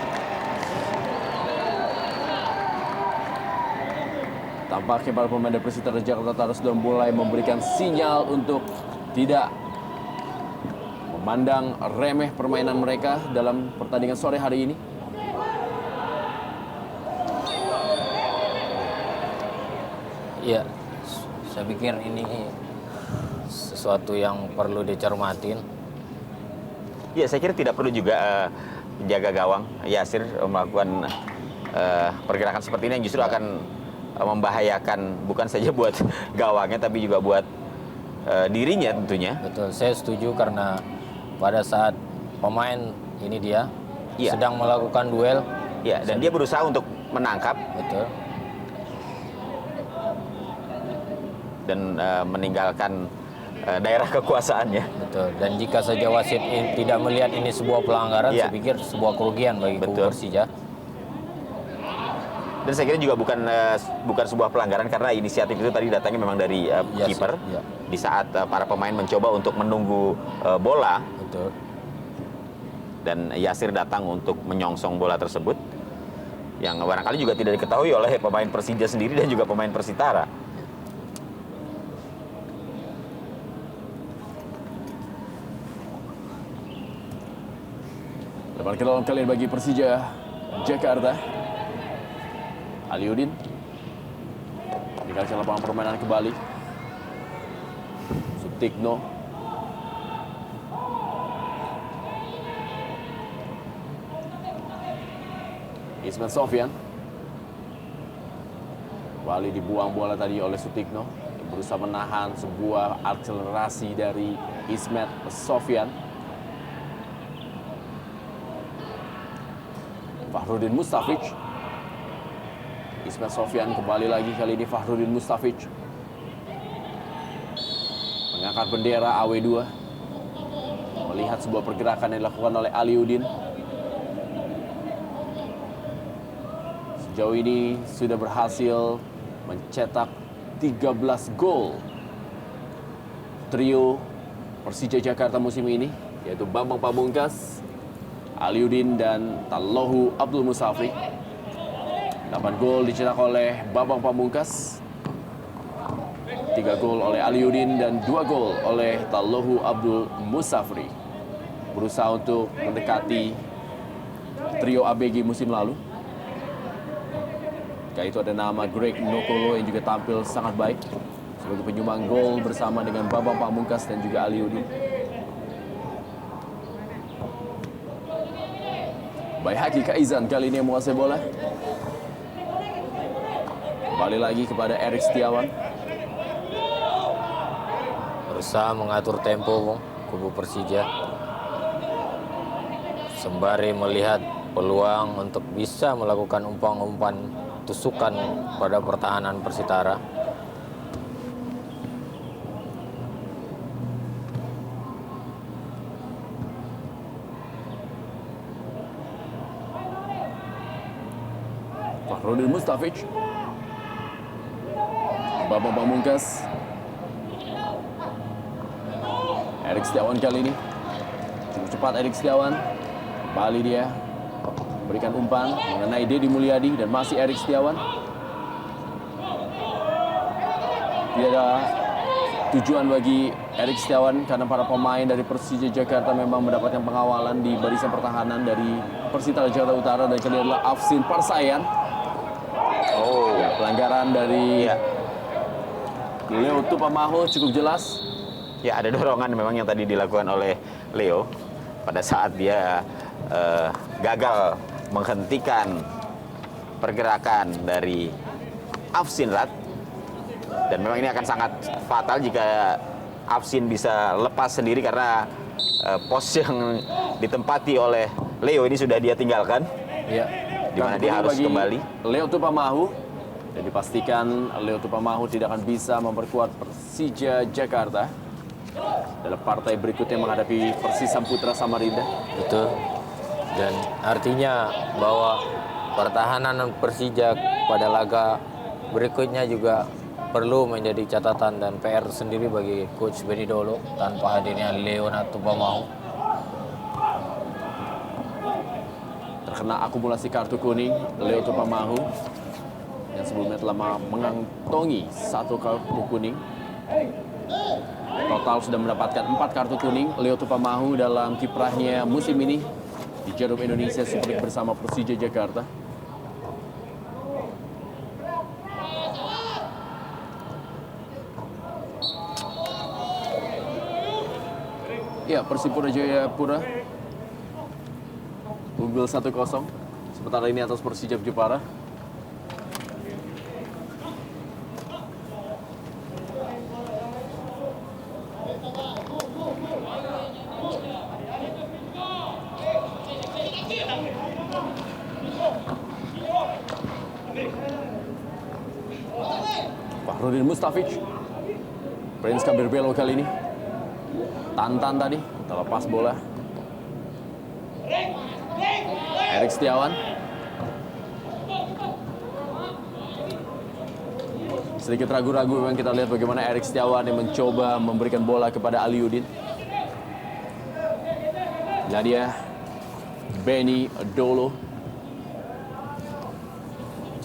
Tampaknya para pemain dari Persitara Jakarta Utara sudah mulai memberikan sinyal untuk tidak memandang remeh permainan mereka dalam pertandingan sore hari ini. Iya, saya pikir ini sesuatu yang perlu dicermatin. Ya, saya kira tidak perlu juga penjaga gawang Yasir melakukan pergerakan seperti ini yang justru akan membahayakan bukan saja buat gawangnya tapi juga buat dirinya tentunya. Betul, saya setuju karena pada saat pemain ini dia Iya. sedang melakukan duel. Ya, dan dia berusaha untuk menangkap Betul. dan meninggalkan daerah kekuasaannya. Betul. Dan jika saja wasit tidak melihat ini sebuah pelanggaran, Iya. saya pikir sebuah kerugian bagi kubu Betul. Persija. Dan saya kira juga bukan sebuah pelanggaran karena inisiatif itu tadi datangnya memang dari Iya sih, kiper. iya. Di saat para pemain mencoba untuk menunggu bola Betul. dan Yasir datang untuk menyongsong bola tersebut yang barangkali juga tidak diketahui oleh pemain Persija sendiri dan juga pemain Persitara. Lebar ke dalam kalian bagi Persija Jakarta. Aliudin dikasih lapangan permainan kembali. Sutikno. Ismet Sofyan. Kembali dibuang bola tadi oleh Sutikno. Berusaha menahan sebuah akselerasi dari Ismet Sofyan. Fahrudin Mustafic. Ismet Sofyan kembali lagi, kali ini Fahrudin Mustafic. Mengangkat bendera AW2. Melihat sebuah pergerakan yang dilakukan oleh Aliuddin. Sejauh ini sudah berhasil mencetak 13 gol trio Persija Jakarta musim ini, yaitu Bambang Pamungkas, Aliuddin, dan Tallohu Abdul Musafri. 8 gol dicetak oleh Bambang Pamungkas, 3 gol oleh Aliuddin, dan 2 gol oleh Tallohu Abdul Musafri. Berusaha untuk mendekati trio ABG musim lalu. Ketika itu ada nama Greg Nokolo yang juga tampil sangat baik sebagai penyumbang gol bersama dengan Bambang Pamungkas dan juga Aliuddin. Baihaqi Kaizan kali ini yang menguasai bola. Kembali lagi kepada Erik Setiawan. Berusaha mengatur tempo kubu Persija. Sembari melihat peluang untuk bisa melakukan umpan-umpan tusukan pada pertahanan Persitara. Fahrudin Mustafic. Bambang Pamungkas. Erik Setiawan kali ini. Cukup cepat Erik Setiawan. Kembali dia berikan umpan mengenai Deddy Mulyadi dan masih Erik Setiawan. Tidak ada tujuan bagi Erik Setiawan karena para pemain dari Persija Jakarta memang mendapatkan pengawalan di barisan pertahanan dari Persitara Jakarta Utara, dan kali adalah Afsin Parsayan. Ya, pelanggaran dari Leo Tupamaho cukup jelas. Ya, ada dorongan memang yang tadi dilakukan oleh Leo pada saat dia gagal menghentikan pergerakan dari Afsin Rat. Dan memang ini akan sangat fatal jika Afsin bisa lepas sendiri karena pos yang ditempati oleh Leo ini sudah dia tinggalkan. Ya. Di mana dia harus kembali. Leo Tupamaho, dan dipastikan Leo Tupamaho tidak akan bisa memperkuat Persija Jakarta dalam partai berikutnya menghadapi Persisam Putra Samarinda. Betul. Dan artinya bahwa pertahanan Persija pada laga berikutnya juga perlu menjadi catatan dan PR sendiri bagi Coach Benny Dolo tanpa hadirnya Leonard Tupamaho. Terkena akumulasi kartu kuning, Leo Tupamaho yang sebelumnya telah mengantongi 1 kartu kuning. Total sudah mendapatkan 4 kartu kuning Leo Tupamaho dalam kiprahnya musim ini di Jarum Indonesia Super League bersama Persija Jakarta. Ya, Persipura Jayapura unggul 1-0 sementara ini atas Persija Jepara. Fahrudin Mustafic. Prince Kabir Belo kali ini. Tantan tadi, terlepas bola. Erik Setiawan. Sedikit ragu-ragu memang kita lihat bagaimana Erik Setiawan yang mencoba memberikan bola kepada Aliuddin. Nah dia, Benny Dolo.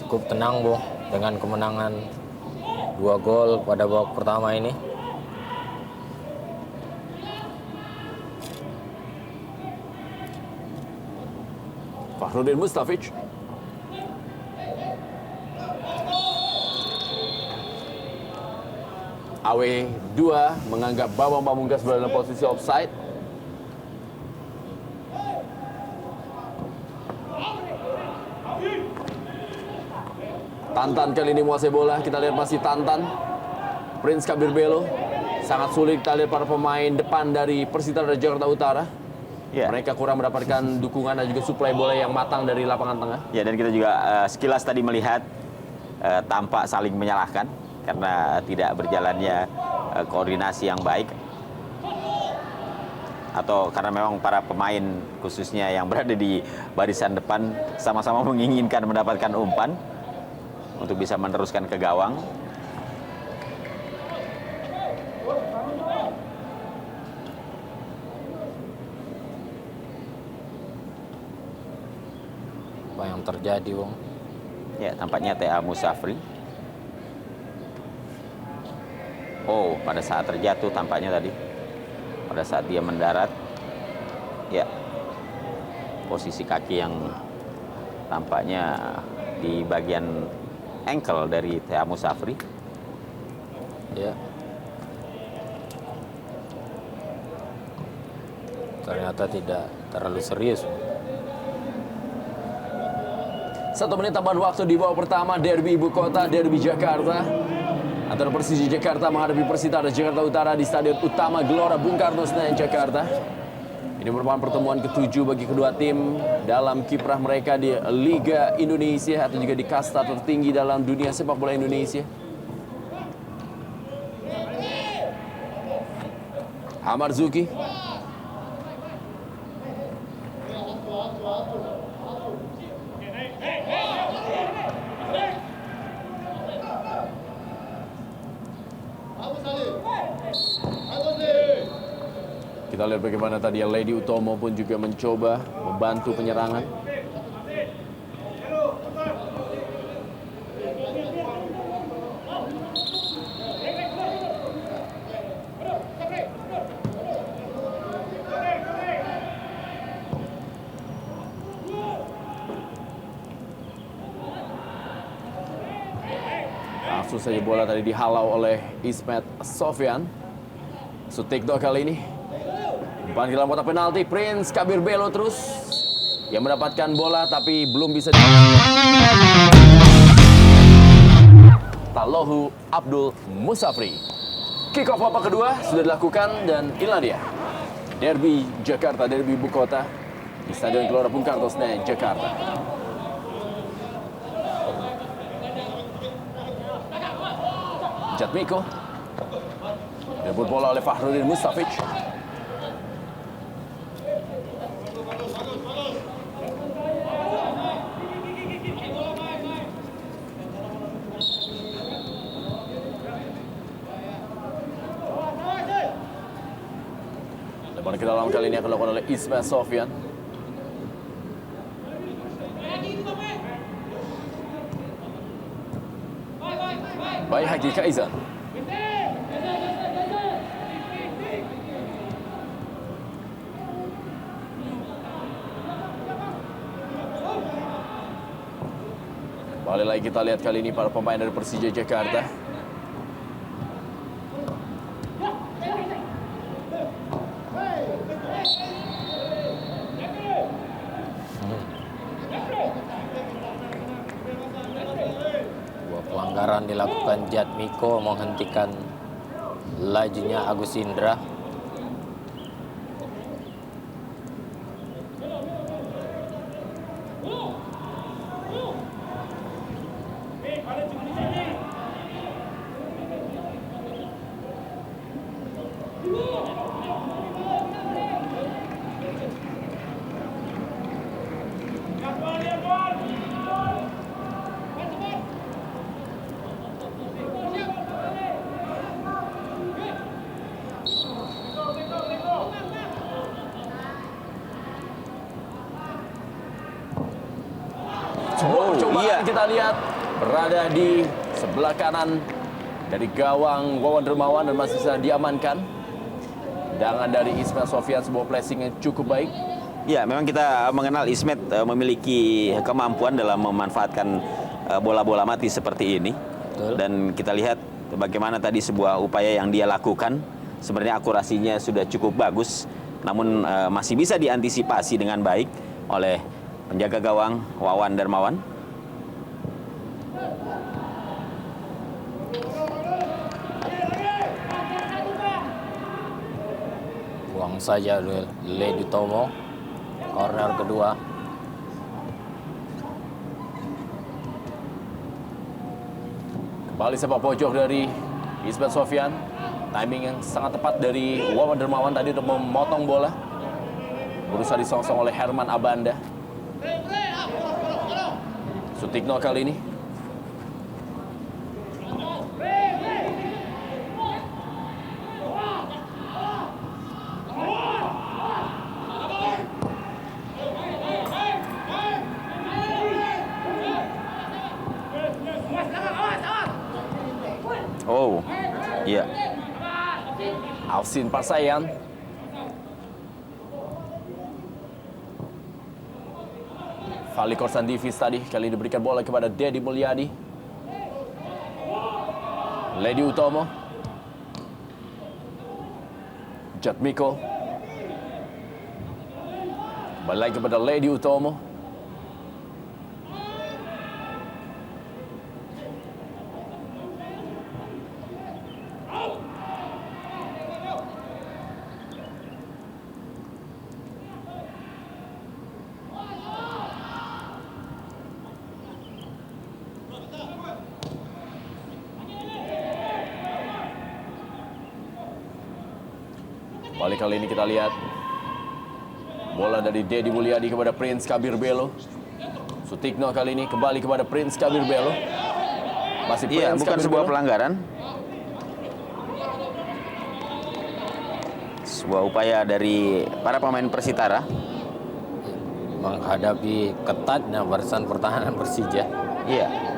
Cukup tenang dengan kemenangan 2 gol pada babak pertama ini. Fahrudin Mustafic. AW2 menganggap Bambang Pamungkas berada dalam posisi offside. Tantan kali ini menguasai bola. Kita lihat masih Tantan. Prince Kabir Belo. Sangat sulit kita lihat para pemain depan dari Persita Jakarta Utara. Ya. Mereka kurang mendapatkan dukungan dan juga suplai bola yang matang dari lapangan tengah. Ya, dan kita juga sekilas tadi melihat tampak saling menyalahkan karena tidak berjalannya koordinasi yang baik. Atau karena memang para pemain khususnya yang berada di barisan depan sama-sama menginginkan mendapatkan umpan untuk bisa meneruskan ke gawang. Apa yang terjadi, Wong? Ya, tampaknya TA Musafri. Oh, pada saat terjatuh tampaknya tadi. Pada saat dia mendarat. Ya. Posisi kaki yang tampaknya di bagian ankle dari TA Musafri. Ya. Ternyata tidak terlalu serius. 1 menit tambahan waktu di babak pertama derby ibu kota, derby Jakarta. Antara Persija Jakarta menghadapi Persita Jakarta Utara di Stadion Utama Gelora Bung Karno Senayan, Jakarta. Ini merupakan pertemuan ke-7 bagi kedua tim dalam kiprah mereka di Liga Indonesia atau juga di kasta tertinggi dalam dunia sepak bola Indonesia. Ahmad Zuki. Kita lihat bagaimana tadi Lady Utomo pun juga mencoba membantu penyerangan. Langsung saja bola tadi dihalau oleh Ismet Sofyan. Sutikdo kali ini. Umpan ke dalam kotak penalti, Prince Kabir Belo terus yang mendapatkan bola tapi belum bisa Talohu Abdul Musafri. Kick off babak kedua sudah dilakukan dan inilah dia derby Jakarta, derby ibu kota di Stadion Gelora Bung Karno Senayan, Jakarta. Jatmiko direbut bola oleh Fahrudin Mustafic. Lebar ke dalam kali ini akan dilakukan oleh Ismet Sofyan. Baik Haki Kaizan. Kembali lagi kita lihat kali ini para pemain dari Persija Jakarta. Pelanggaran dilakukan Jatmiko menghentikan lajunya Agus Indra. Kita lihat berada di sebelah kanan dari gawang Wawan Dermawan dan masih bisa diamankan. Tendangan dari Ismet Sofyan, sebuah placing yang cukup baik. Ya, memang kita mengenal Ismet memiliki kemampuan dalam memanfaatkan bola-bola mati seperti ini. Betul. Dan kita lihat bagaimana tadi sebuah upaya yang dia lakukan. Sebenarnya akurasinya sudah cukup bagus, namun masih bisa diantisipasi dengan baik oleh penjaga gawang Wawan Dermawan. Buang saja Ledi Tomo. Corner kedua. Kembali sepak pojok dari Ismet Sofyan. Timing yang sangat tepat dari Wawan Dermawan tadi untuk memotong bola. Berusaha disongsong oleh Herman Abanda. Sutikno kali ini. Oh, iya. Alsin Parsayan. Fali Korsan Divis tadi kali ini diberikan bola kepada Dedi Mulyadi. Ledi Utomo. Jatmiko. Kembali lagi kepada Ledi Utomo. Balik kali ini kita lihat bola dari Dedi Mulyadi kepada Prince Kabir Belo. Sutikno kali ini kembali kepada Prince Kabir Belo. Masih Prince Iya, bukan Kabir sebuah Belo. pelanggaran. Sebuah upaya dari para pemain Persitara. Menghadapi ketatnya barisan pertahanan Persija. Iya.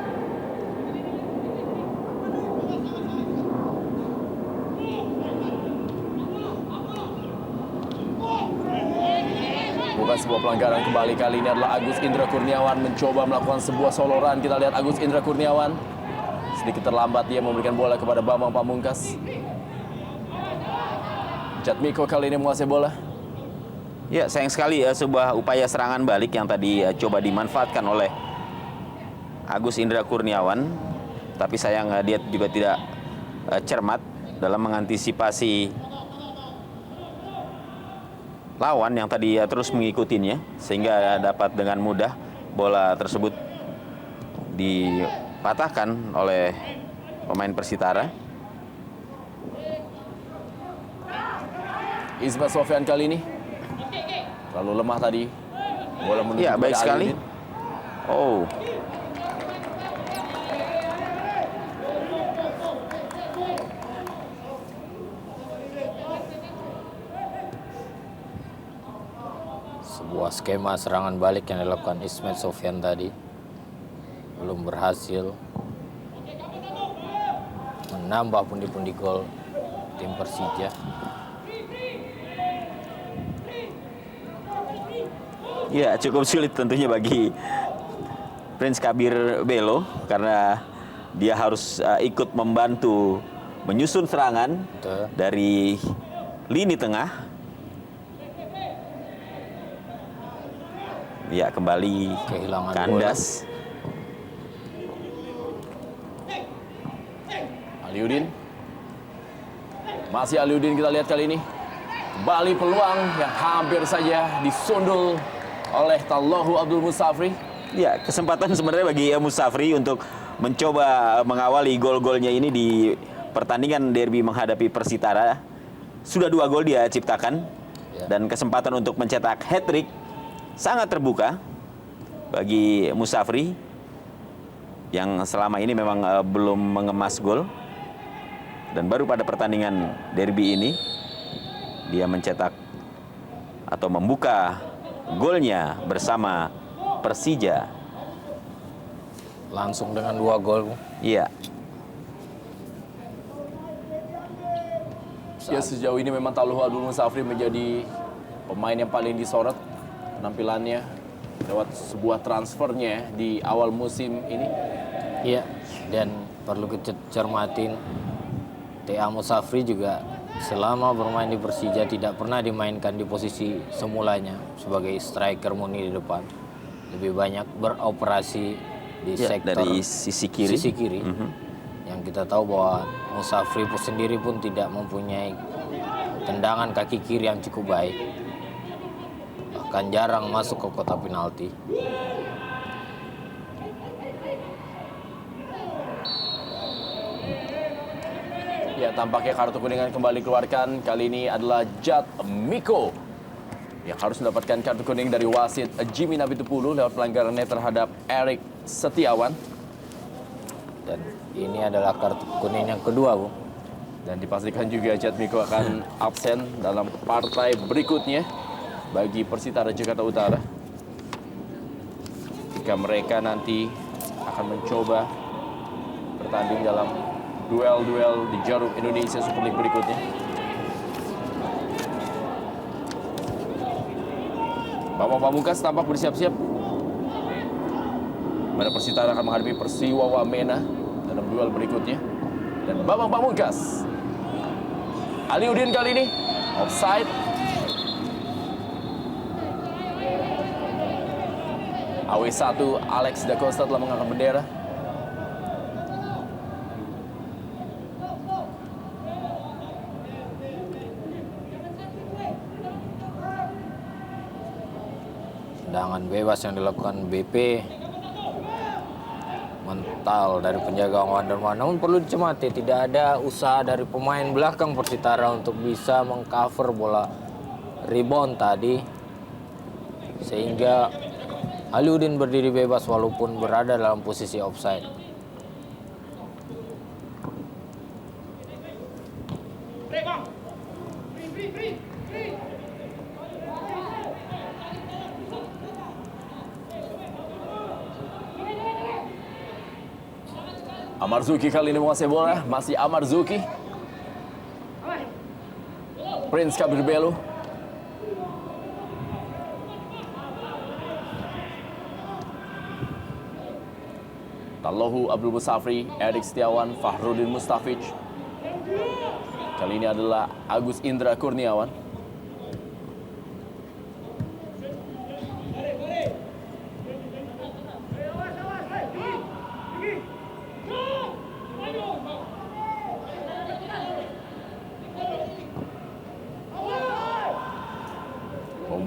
Bukan sebuah pelanggaran, kembali kali ini adalah Agus Indra Kurniawan mencoba melakukan sebuah soloran. Kita lihat Agus Indra Kurniawan sedikit terlambat dia memberikan bola kepada Bambang Pamungkas. Jatmiko kali ini menguasai bola. Ya, sayang sekali sebuah upaya serangan balik yang tadi coba dimanfaatkan oleh Agus Indra Kurniawan. Tapi sayang dia juga tidak cermat dalam mengantisipasi lawan yang tadi terus mengikutinya, sehingga dapat dengan mudah bola tersebut dipatahkan oleh pemain Persitara. Ismet Sofyan kali ini terlalu lemah tadi. Bola menuju Ya, baik kepada sekali. Aliudin. Oh, Sebuah skema serangan balik yang dilakukan Ismet Sofyan tadi belum berhasil menambah pundi-pundi gol tim Persija. ya cukup sulit tentunya bagi Prince Kabir Belo karena dia harus ikut membantu menyusun serangan Betul. dari lini tengah. Ya, kembali Kehilangan kandas. Aliudin. Masih Aliudin kita lihat kali ini. Kembali peluang yang hampir saja disundul oleh Tallohu Abdul Musafri. Ya, kesempatan sebenarnya bagi Musafri untuk mencoba mengawali gol-golnya ini di pertandingan derby menghadapi Persitara. Sudah 2 gol dia ciptakan dan kesempatan untuk mencetak hat-trick sangat terbuka bagi Musafri yang selama ini memang belum mengemas gol, dan baru pada pertandingan derby ini dia mencetak atau membuka golnya bersama Persija. Langsung dengan 2 gol. Iya. Ya, sejauh ini memang Tallohu Abdul Musafri menjadi pemain yang paling disorot penampilannya lewat sebuah transfernya di awal musim ini. Iya, dan perlu kita cermatin TA Musafri juga selama bermain di Persija tidak pernah dimainkan di posisi semulanya sebagai striker murni di depan. Lebih banyak beroperasi di sektor dari sisi kiri. Yang kita tahu bahwa Musafri sendiri pun tidak mempunyai tendangan kaki kiri yang cukup baik. Bahkan jarang masuk ke kotak penalti. Ya, tampaknya kartu kuning kembali keluarkan. Kali ini adalah Jad Miko yang harus mendapatkan kartu kuning dari wasit Jimmy Nabitupulu lewat pelanggarannya terhadap Eric Setiawan. Dan ini adalah kartu kuning yang kedua, Bu. Dan dipastikan juga Jad Miko akan absen dalam partai berikutnya bagi Persitara Jakarta Utara. Jika mereka nanti akan mencoba bertanding dalam duel-duel di Jarum Indonesia Super League berikutnya. Bambang Pamungkas tampak bersiap-siap. Mana Persitara akan menghadapi Persiwa Wamena dalam duel berikutnya. Dan Bambang Pamungkas, Aliudin kali ini offside. AW1 Alex Da Costa telah mengangkat bendera. Tendangan bebas yang dilakukan BP mental dari penjaga Wanderman. Namun perlu dicermati, tidak ada usaha dari pemain belakang Persitara untuk bisa mengcover bola rebound tadi, sehingga Aliudin berdiri bebas walaupun berada dalam posisi offside. Amarzuki kali ini menguasai bola, masih Amarzuki. Prince Kabir Belo. Tallohu Abdul Musafri, Erik Setiawan, Fahrudin Mustafic. Kali ini adalah Agus Indra Kurniawan.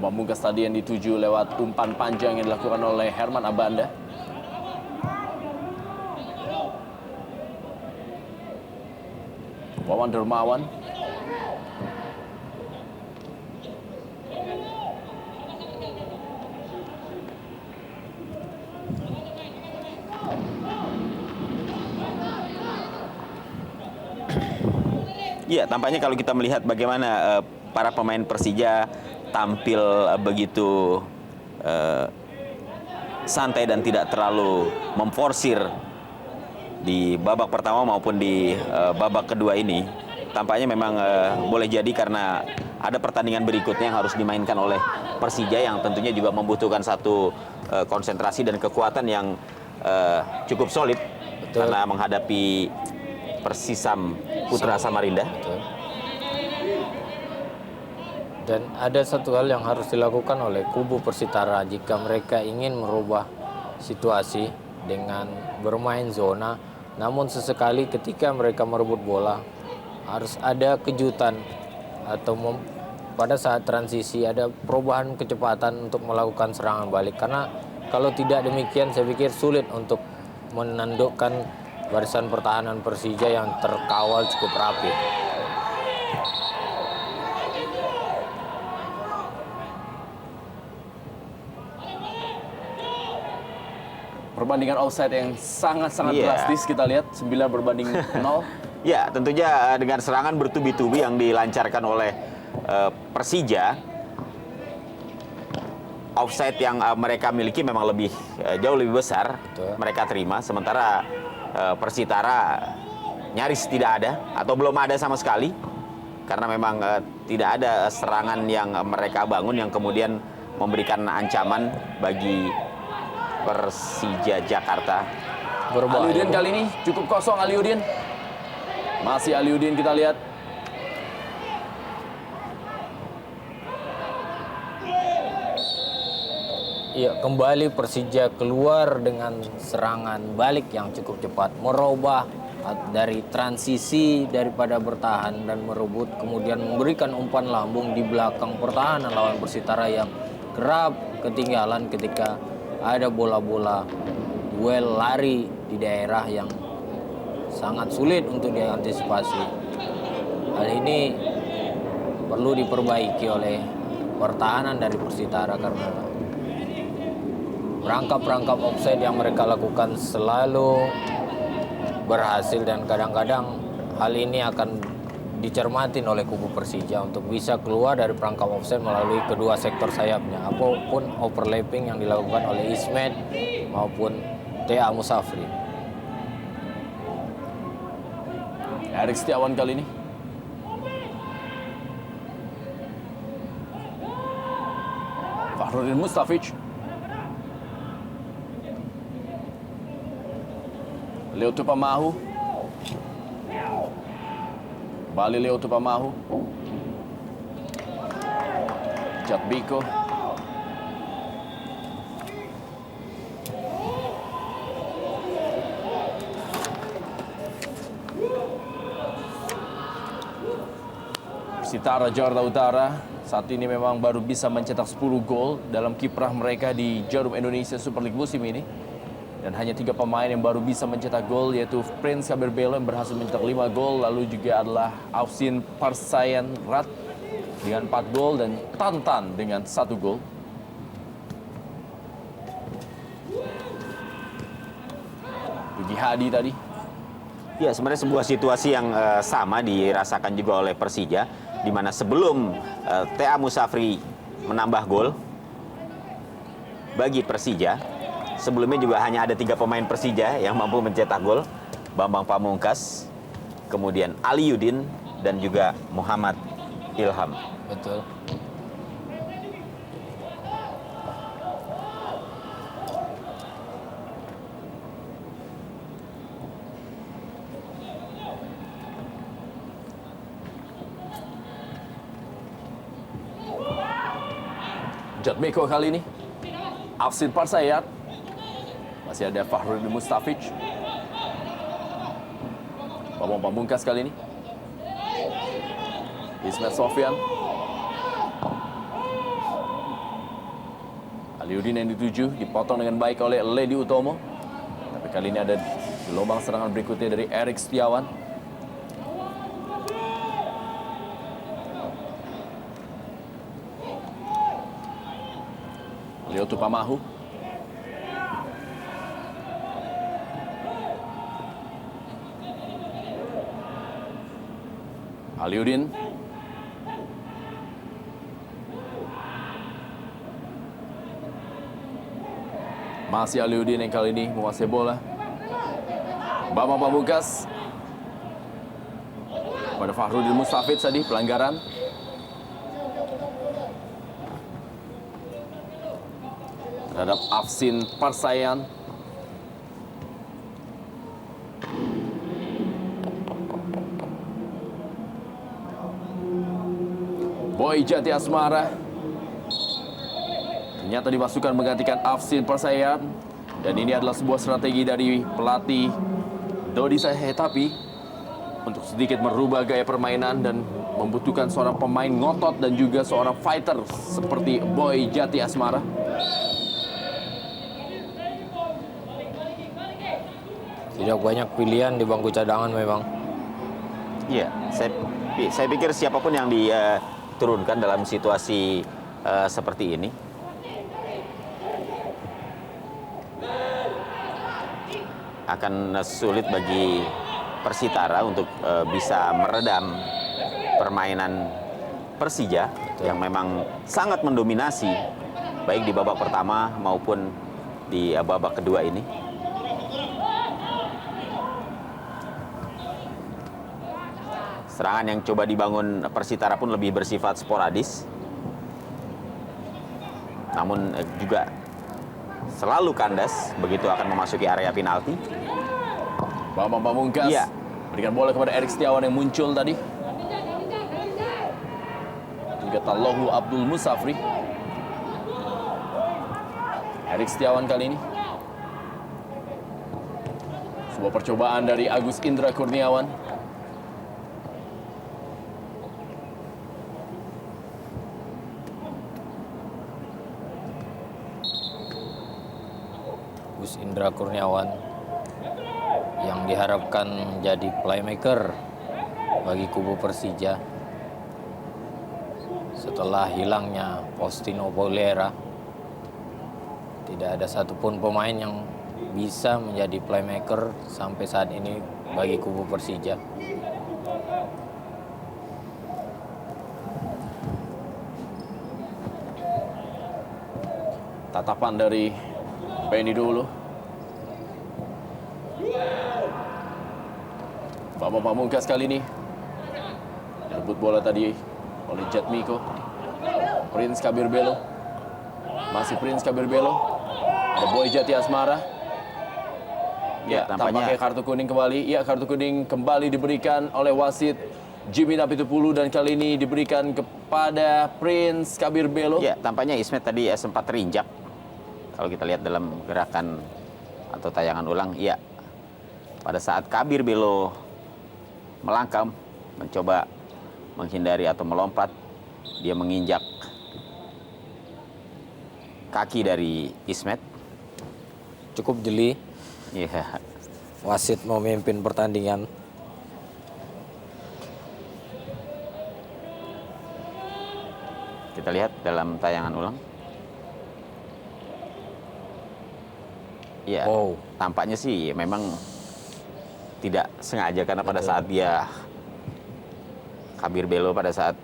Pamungkas tadi yang dituju lewat umpan panjang yang dilakukan oleh Herman Abanda. Wawan Dermawan. Iya, tampaknya kalau kita melihat bagaimana para pemain Persija tampil begitu santai dan tidak terlalu memforsir di babak pertama maupun di babak kedua ini, tampaknya memang boleh jadi karena ada pertandingan berikutnya yang harus dimainkan oleh Persija yang tentunya juga membutuhkan satu konsentrasi dan kekuatan yang cukup solid. Betul. Karena menghadapi Persisam Putra Samarinda. Betul. Dan ada satu hal yang harus dilakukan oleh kubu Persitara jika mereka ingin merubah situasi dengan bermain zona. Namun sesekali ketika mereka merebut bola harus ada kejutan atau pada saat transisi ada perubahan kecepatan untuk melakukan serangan balik. Karena kalau tidak demikian saya pikir sulit untuk menandukkan barisan pertahanan Persija yang terkawal cukup rapi. Perbandingan offside yang sangat-sangat drastis kita lihat 9 berbanding 0. Ya, tentunya dengan serangan bertubi-tubi yang dilancarkan oleh Persija, offside yang mereka miliki memang jauh lebih besar. Betul. Mereka terima, sementara Persitara nyaris tidak ada atau belum ada sama sekali karena memang tidak ada serangan yang mereka bangun yang kemudian memberikan ancaman bagi Persija Jakarta. Aliudin kali ini cukup kosong. Aliudin masih Aliudin, kita lihat. Iya, kembali Persija keluar dengan serangan balik yang cukup cepat, merubah dari transisi daripada bertahan dan merebut, kemudian memberikan umpan lambung di belakang pertahanan lawan Persitara yang kerap ketinggalan ketika ada bola-bola duel lari di daerah yang sangat sulit untuk diantisipasi. Hal ini perlu diperbaiki oleh pertahanan dari Persitara karena perangkap-perangkap offside yang mereka lakukan selalu berhasil, dan kadang-kadang hal ini akan dicermatin oleh kubu Persija untuk bisa keluar dari perangkap offside melalui kedua sektor sayapnya, apapun overlapping yang dilakukan oleh Ismet maupun Tea Musafri. Erik Setiawan kali ini. Fahrudin Mustafic. Leo Tupamahu. Bali Leo Tupamahu. Jatbiko. Persitara Jakarta Utara saat ini memang baru bisa mencetak 10 gol dalam kiprah mereka di Jarum Indonesia Super League musim ini. Dan hanya 3 pemain yang baru bisa mencetak gol, yaitu Prince Kaberbelo yang berhasil mencetak 5 gol. Lalu juga adalah Aufsin Parsayan Rat dengan 4 gol dan Tantan dengan 1 gol. Yugi Hadi tadi. Ya, sebenarnya sebuah situasi yang sama dirasakan juga oleh Persija, di mana sebelum Tea Musafri menambah gol bagi Persija, sebelumnya juga hanya ada 3 pemain Persija yang mampu mencetak gol. Bambang Pamungkas, kemudian Ali Yudin, dan juga Muhammad Ilham. Betul. Jatbeko kali ini. Aufsin Parsayat. Masih ada Fahrudin Mustafic. Bambang Pamungkas kali ini. Ismet Sofyan. Aliudin yang dituju dipotong dengan baik oleh Ledi Utomo. Tapi kali ini ada gelombang serangan berikutnya dari Erik Setiawan. Leo Tupamahu. Aliudin. Masih Aliudin yang kali ini menguasai bola. Bambang Pamungkas pada Fahrudin Mustafic tadi, pelanggaran. Terhadap Aufsin Parsayan. Boy Jati Asmara ternyata dimasukkan menggantikan Aufsin Parsayan, dan ini adalah sebuah strategi dari pelatih Dodi Sahetapi untuk sedikit merubah gaya permainan dan membutuhkan seorang pemain ngotot dan juga seorang fighter seperti Boy Jati Asmara. Tidak banyak pilihan di bangku cadangan memang. Iya, saya pikir siapapun yang diturunkan dalam situasi seperti ini akan sulit bagi Persitara untuk bisa meredam permainan Persija yang memang sangat mendominasi baik di babak pertama maupun di babak kedua ini. Serangan yang coba dibangun Persitara pun lebih bersifat sporadis, namun juga selalu kandas begitu akan memasuki area penalti. Bambang Pamungkas berikan bola kepada Erik Setiawan yang muncul tadi. Juga Tallohu Abdul Musafri. Erik Setiawan kali ini. Sebuah percobaan dari Agus Indra Kurniawan. Agus Indra Kurniawan yang diharapkan menjadi playmaker bagi kubu Persija setelah hilangnya Faustino Paulera. Tidak ada satupun pemain yang bisa menjadi playmaker sampai saat ini bagi kubu Persija. Tatapan dari Benny dulu. Bambang Pamungkas kali ini rebut bola tadi oleh Jatmiko. Prince Kabir Belo. Masih Prince Kabir Belo. Ada Boy Jati Asmara. Ya, tampaknya kartu kuning kembali. Ya, kartu kuning kembali diberikan oleh wasit Jimmy Napitupulu dan kali ini diberikan kepada Prince Kabir Belo. Ya, tampaknya Ismet tadi sempat terinjak. Kalau kita lihat dalam gerakan atau tayangan ulang, ya. Pada saat Kabir Belo melangkah, mencoba menghindari atau melompat, dia menginjak kaki dari Ismet. Cukup jeli, Iya. wasit memimpin pertandingan. Kita lihat dalam tayangan ulang. Ya, Wow. tampaknya sih memang tidak sengaja karena pada saat dia Kabir Belo pada saat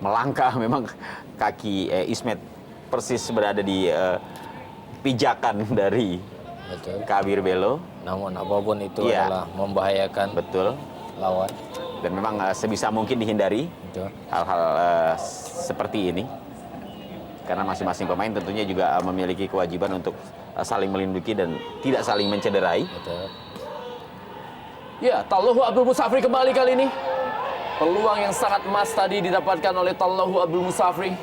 melangkah memang kaki Ismet persis berada di pijakan dari Betul. Kabir Belo. Namun apapun itu Iya. adalah membahayakan Betul. lawan. Dan memang sebisa mungkin dihindari Betul. hal-hal seperti ini. Karena masing-masing pemain tentunya juga memiliki kewajiban untuk saling melindungi dan tidak saling mencederai. Betul. Ya, Tallohu Abdul Musafri kembali kali ini. Peluang yang sangat emas tadi didapatkan oleh Tallohu Abdul Musafri.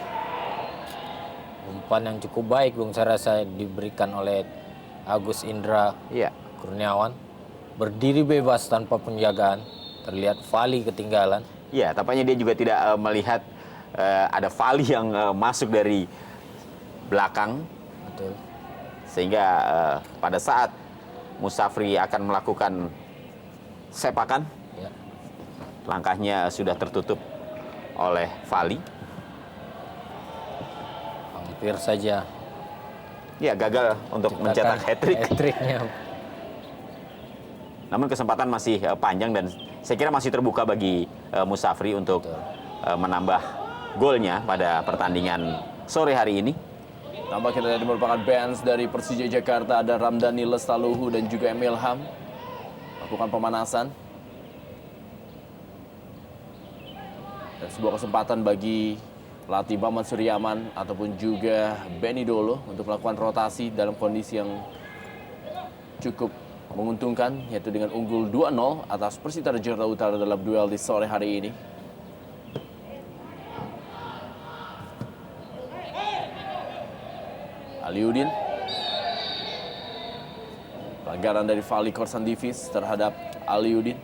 Umpan yang cukup baik Bung saya rasa diberikan oleh Agus Indra Iya. Kurniawan. Berdiri bebas tanpa penjagaan. Terlihat Fali ketinggalan. Ya, tampaknya dia juga tidak melihat ada Fali yang masuk dari belakang. Betul. Sehingga pada saat Musafri akan melakukan sepakan, Ya. langkahnya sudah tertutup oleh Fali. Hampir saja Ya, gagal untuk mencetak hat-trick. hat-tricknya. Namun kesempatan masih panjang dan saya kira masih terbuka bagi Musafri untuk menambah golnya pada pertandingan sore hari ini. Tampak kita lihat merupakan bench dari Persija Jakarta. Ada Ramdhani Lestaluhu dan juga Emil Ham lakukan pemanasan. Dan sebuah kesempatan bagi pelatih Maman Suryaman ataupun juga Benny Dolo untuk melakukan rotasi dalam kondisi yang cukup menguntungkan, yaitu dengan unggul 2-0 atas Persitara Jakarta Utara dalam duel di sore hari ini. Aliudin. Pelanggaran dari Fali Korsandivis terhadap Aliudin.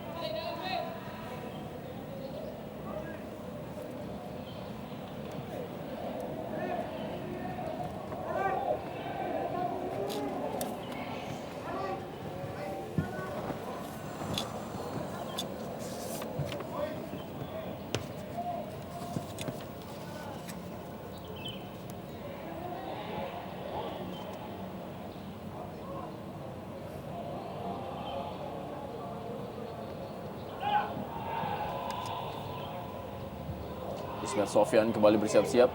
Ismail Sofyan kembali bersiap-siap.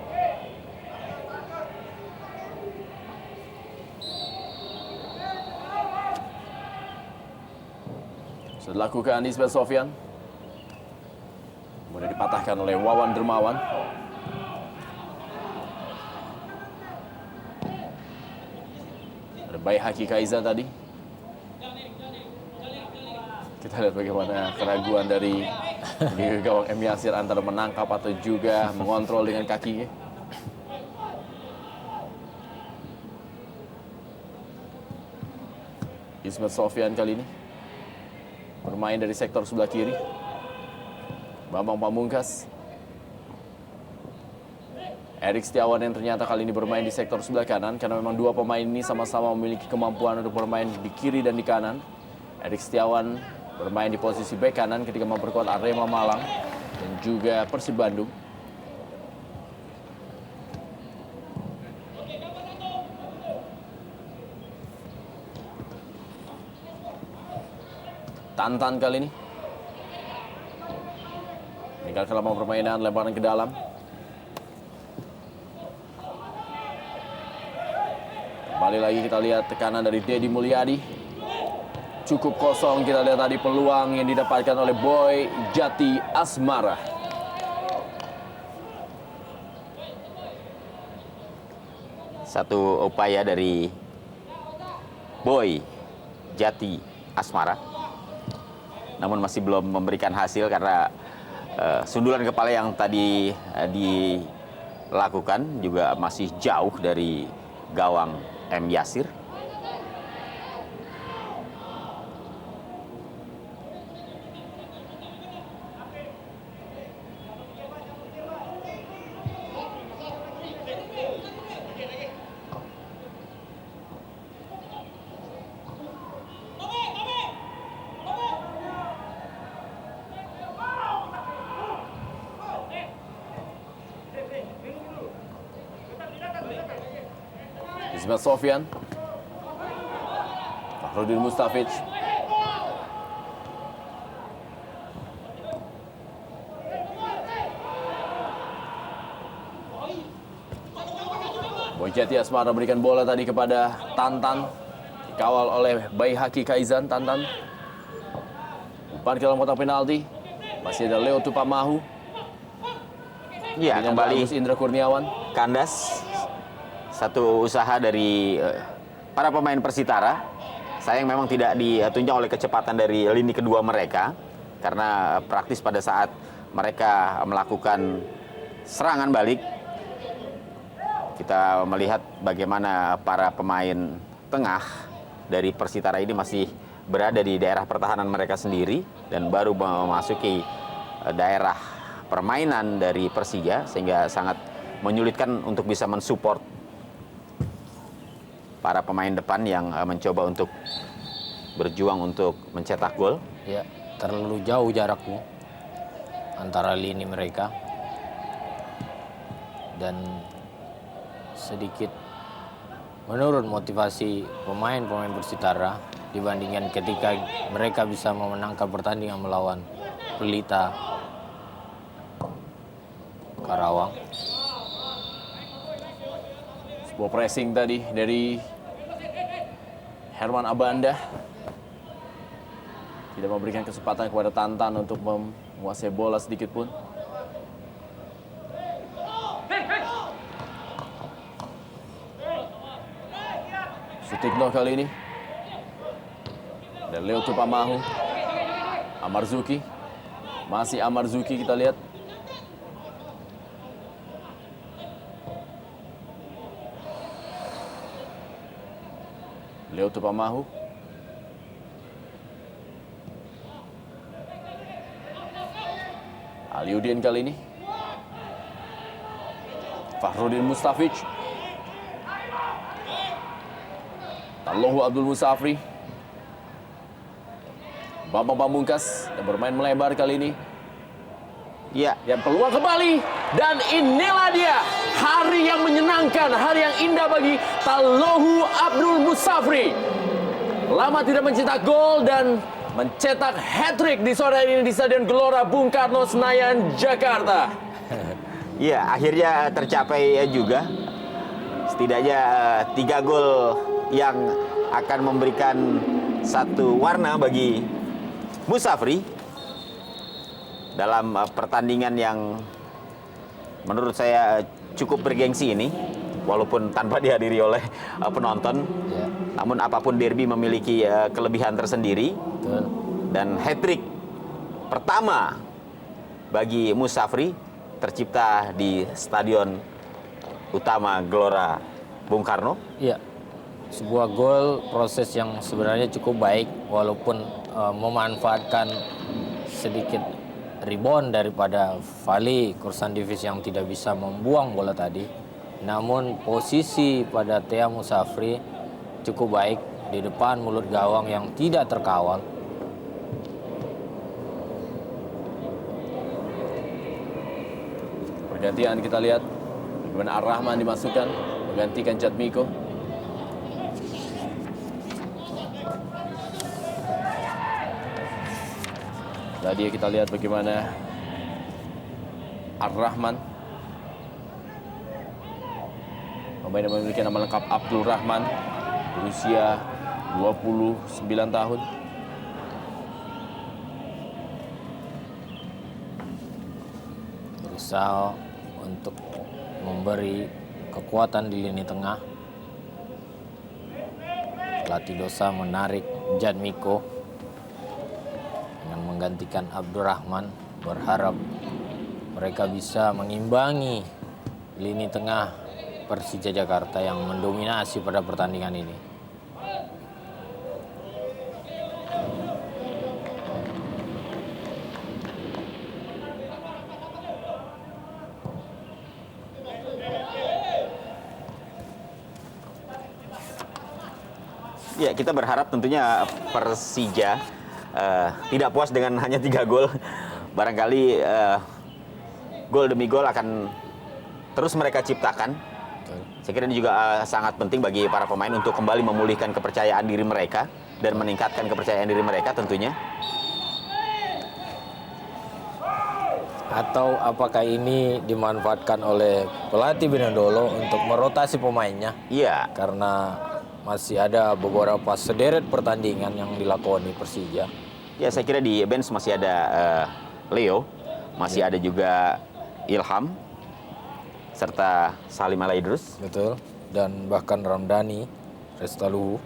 Sudah dilakukan Ismail Sofyan. Kemudian dipatahkan oleh Wawan Dermawan. Ada Bayi Haki Kaiza tadi. Kita lihat bagaimana keraguan dari gawang M. Yasir antara menangkap atau juga mengontrol dengan kakinya. Ismet Sofyan kali ini bermain dari sektor sebelah kiri. Bambang Pamungkas. Erik Setiawan yang ternyata kali ini bermain di sektor sebelah kanan karena memang dua pemain ini sama-sama memiliki kemampuan untuk bermain di kiri dan di kanan. Erik Setiawan bermain di posisi bek kanan ketika memperkuat Arema Malang dan juga Persib Bandung. Tantan kali ini meninggalkan lapangan permainan, lemparan ke dalam. Kembali lagi kita lihat tekanan dari Deddy Mulyadi. Cukup kosong, kita lihat tadi peluang yang didapatkan oleh Boy Jati Asmara. Satu upaya dari Boy Jati Asmara, namun masih belum memberikan hasil karena sundulan kepala yang tadi dilakukan juga masih jauh dari gawang M. Yasir. Ismet Sofyan, Fahrudin Mustafic, Boy Jati Asmara berikan bola tadi kepada Tantan, dikawal oleh Baihaki Kaizan. Tantan umpan ke dalam kotak penalti, masih ada Leo Tupamahu. Ya, Dengan kembali Agus Indra Kurniawan. kandas. Satu usaha dari para pemain Persitara. Sayang memang tidak ditunjang oleh kecepatan dari lini kedua mereka. Karena praktis pada saat mereka melakukan serangan balik, kita melihat bagaimana para pemain tengah dari Persitara ini masih berada di daerah pertahanan mereka sendiri dan baru memasuki daerah permainan dari Persija, sehingga sangat menyulitkan untuk bisa mensupport para pemain depan yang mencoba untuk berjuang untuk mencetak gol. Ya, terlalu jauh jaraknya antara lini mereka dan sedikit menurun motivasi pemain-pemain Persitara dibandingkan ketika mereka bisa memenangkan pertandingan melawan Pelita Karawang. Sebuah pressing tadi dari Herman Abanda. Tidak memberikan kesempatan kepada Tantan untuk menguasai bola sedikit pun. Sutikno kali ini. Dan Leo Tupamahu. Amarzuki. Masih Amarzuki kita lihat. Leo Tupamahu. Aliudin kali ini. Fahrudin Mustafic. Tallohu Abdul Musafri. Bambang Pamungkas yang bermain melebar kali ini. Ya, Yang peluang kembali. Dan inilah dia hari yang menyenangkan, hari yang indah bagi Tallohu Abdul Musafri. Lama tidak mencetak gol dan mencetak hat-trick di sore ini di Stadion Gelora Bung Karno, Senayan, Jakarta. ya, akhirnya tercapai juga. Setidaknya 3 gol yang akan memberikan satu warna bagi Musafri dalam pertandingan yang menurut saya cukup bergengsi ini, walaupun tanpa dihadiri oleh penonton. Ya, Namun apapun derby memiliki kelebihan tersendiri. betul. Dan hat-trick pertama bagi Musafri tercipta di Stadion Utama Gelora Bung Karno. Iya. sebuah gol, proses yang sebenarnya cukup baik walaupun memanfaatkan sedikit rebound daripada Fali Kursan Divis yang tidak bisa membuang bola tadi. Namun posisi pada Tea Musafri cukup baik di depan mulut gawang yang tidak terkawal. Pergantian kita lihat bagaimana Ar-Rahman dimasukkan menggantikan Jatmiko. Tadi kita lihat bagaimana Ar-Rahman, pemain yang memiliki nama lengkap Abdul Rahman, berusia 29 tahun. Berusaha untuk memberi kekuatan di lini tengah. Pelatih Dosa menarik Jatmiko dengan menggantikan Abdurrahman, berharap mereka bisa mengimbangi lini tengah Persija Jakarta yang mendominasi pada pertandingan ini. Ya, kita berharap tentunya Persija tidak puas dengan hanya 3 gol. Barangkali gol demi gol akan terus mereka ciptakan. Saya kira ini juga sangat penting bagi para pemain untuk kembali memulihkan kepercayaan diri mereka dan meningkatkan kepercayaan diri mereka tentunya. Atau apakah ini dimanfaatkan oleh pelatih Benedolo untuk merotasi pemainnya? Iya. Karena masih ada beberapa sederet pertandingan yang dilakoni Persija. Ya, saya kira di bench masih ada Leo, masih ada juga Ilham, serta Salim Alaidrus. Betul. Dan bahkan Ramdhani Restaluhu.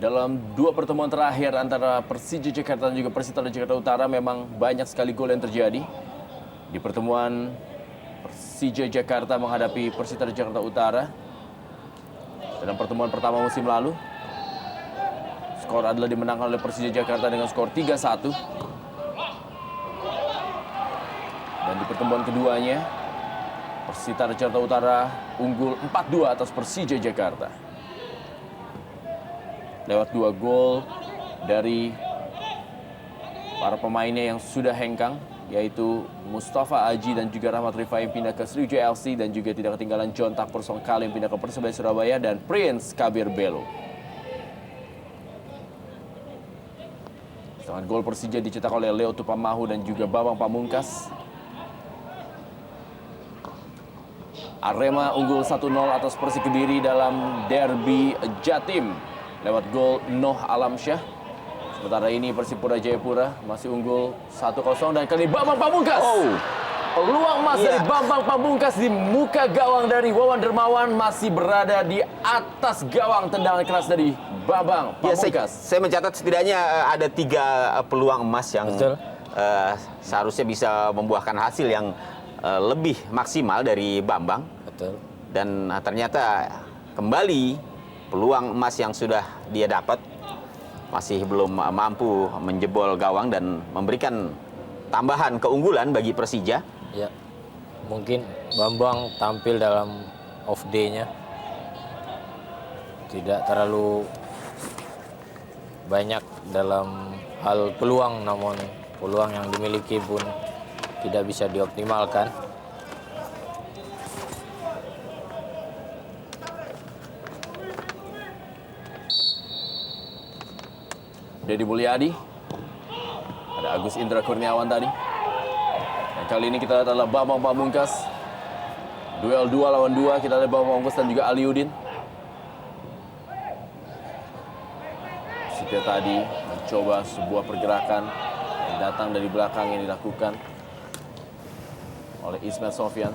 Dalam 2 pertemuan terakhir antara Persija Jakarta dan juga Persitara Jakarta Utara memang banyak sekali gol yang terjadi. Di pertemuan Persija Jakarta menghadapi Persitara Jakarta Utara dalam pertemuan pertama musim lalu, skor adalah dimenangkan oleh Persija Jakarta dengan skor 3-1. Dan di pertemuan keduanya, Persitara Jakarta Utara unggul 4-2 atas Persija Jakarta. Lewat 2 gol dari para pemainnya yang sudah hengkang, yaitu Mustafa Aji dan juga Rahmat Rifai yang pindah ke Sriwijaya FC, dan juga tidak ketinggalan John Takpur Songkali yang pindah ke Persebaya Surabaya, dan Prince Kabir Belo. Serangan gol Persija dicetak oleh Leo Tupamahu dan juga Bambang Pamungkas. Arema unggul 1-0 atas Persik Kediri dalam derby Jatim lewat gol Noh Alamsyah. Sementara ini Persipura Jayapura masih unggul 1-0 dan kali Bambang Pamungkas. Peluang emas dari Bambang Pamungkas di muka gawang dari Wawan Dermawan masih berada di atas gawang. Tendangan keras dari Bambang Pamungkas. Ya, saya mencatat setidaknya ada 3 peluang emas yang seharusnya bisa membuahkan hasil yang lebih maksimal dari Bambang. Betul. Dan ternyata kembali peluang emas yang sudah dia dapat masih belum mampu menjebol gawang dan memberikan tambahan keunggulan bagi Persija. Ya, mungkin Bambang tampil dalam off day-nya. Tidak terlalu banyak dalam hal peluang, namun peluang yang dimiliki pun tidak bisa dioptimalkan. Deddy Mulyadi, ada Agus Indra Kurniawan tadi. Dan kali ini kita lihat adalah Bambang Pamungkas. Duel 2 lawan 2, kita lihat Bambang Pamungkas dan juga Aliudin. Setia tadi mencoba sebuah pergerakan yang datang dari belakang yang dilakukan oleh Ismail Sofyan.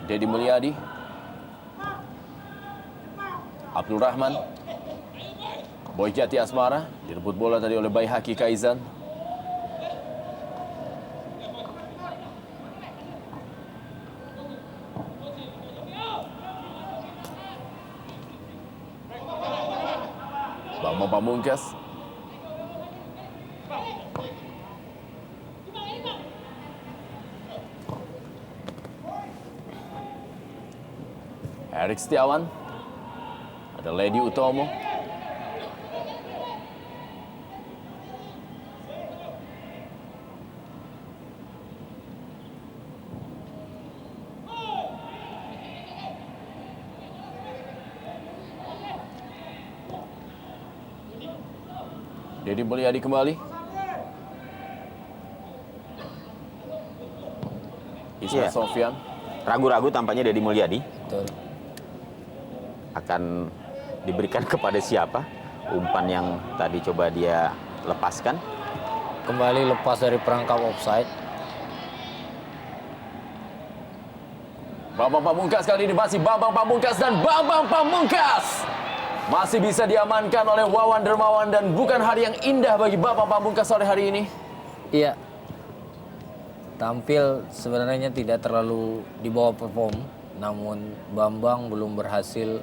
Deddy Mulyadi, Abdul Rahman, Boy Jati Asmara direbut bola tadi oleh Baihaki Kaizan. Bambang Pamungkas. Erik Setiawan. Ada Lady Utomo. Deddy Mulyadi kembali. Ismail Iya. Sofyan. Ragu-ragu tampaknya Deddy Mulyadi Betul. akan diberikan kepada siapa umpan yang tadi coba dia lepaskan. Kembali lepas dari perangkap offside. Bambang Pamungkas kali ini masih Bambang Pamungkas dan Bambang Pamungkas masih bisa diamankan oleh Wawan Dermawan dan bukan hari yang indah bagi Bambang Pamungkas sore hari ini. Iya. Tampil sebenarnya tidak terlalu di bawah perform, namun Bambang belum berhasil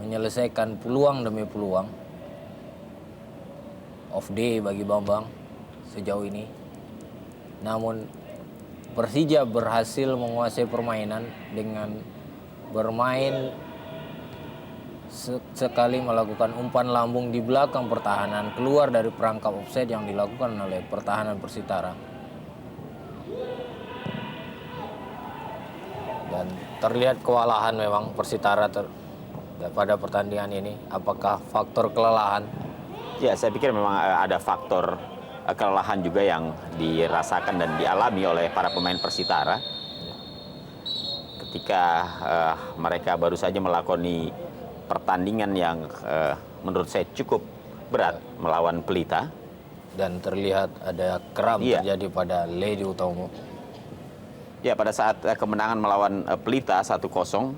menyelesaikan peluang demi peluang. Off day bagi Bambang sejauh ini. Namun Persija berhasil menguasai permainan dengan bermain sekali melakukan umpan lambung di belakang pertahanan keluar dari perangkap offside yang dilakukan oleh pertahanan Persitara. Dan terlihat kewalahan memang Persitara pada pertandingan ini. Apakah faktor kelelahan? Ya, saya pikir memang ada faktor kelelahan juga yang dirasakan dan dialami oleh para pemain Persitara ketika mereka baru saja melakoni pertandingan yang menurut saya cukup berat melawan Pelita. Dan terlihat ada kram Iya. terjadi pada Lady Utomo. Ya, pada saat kemenangan melawan Pelita 1-0,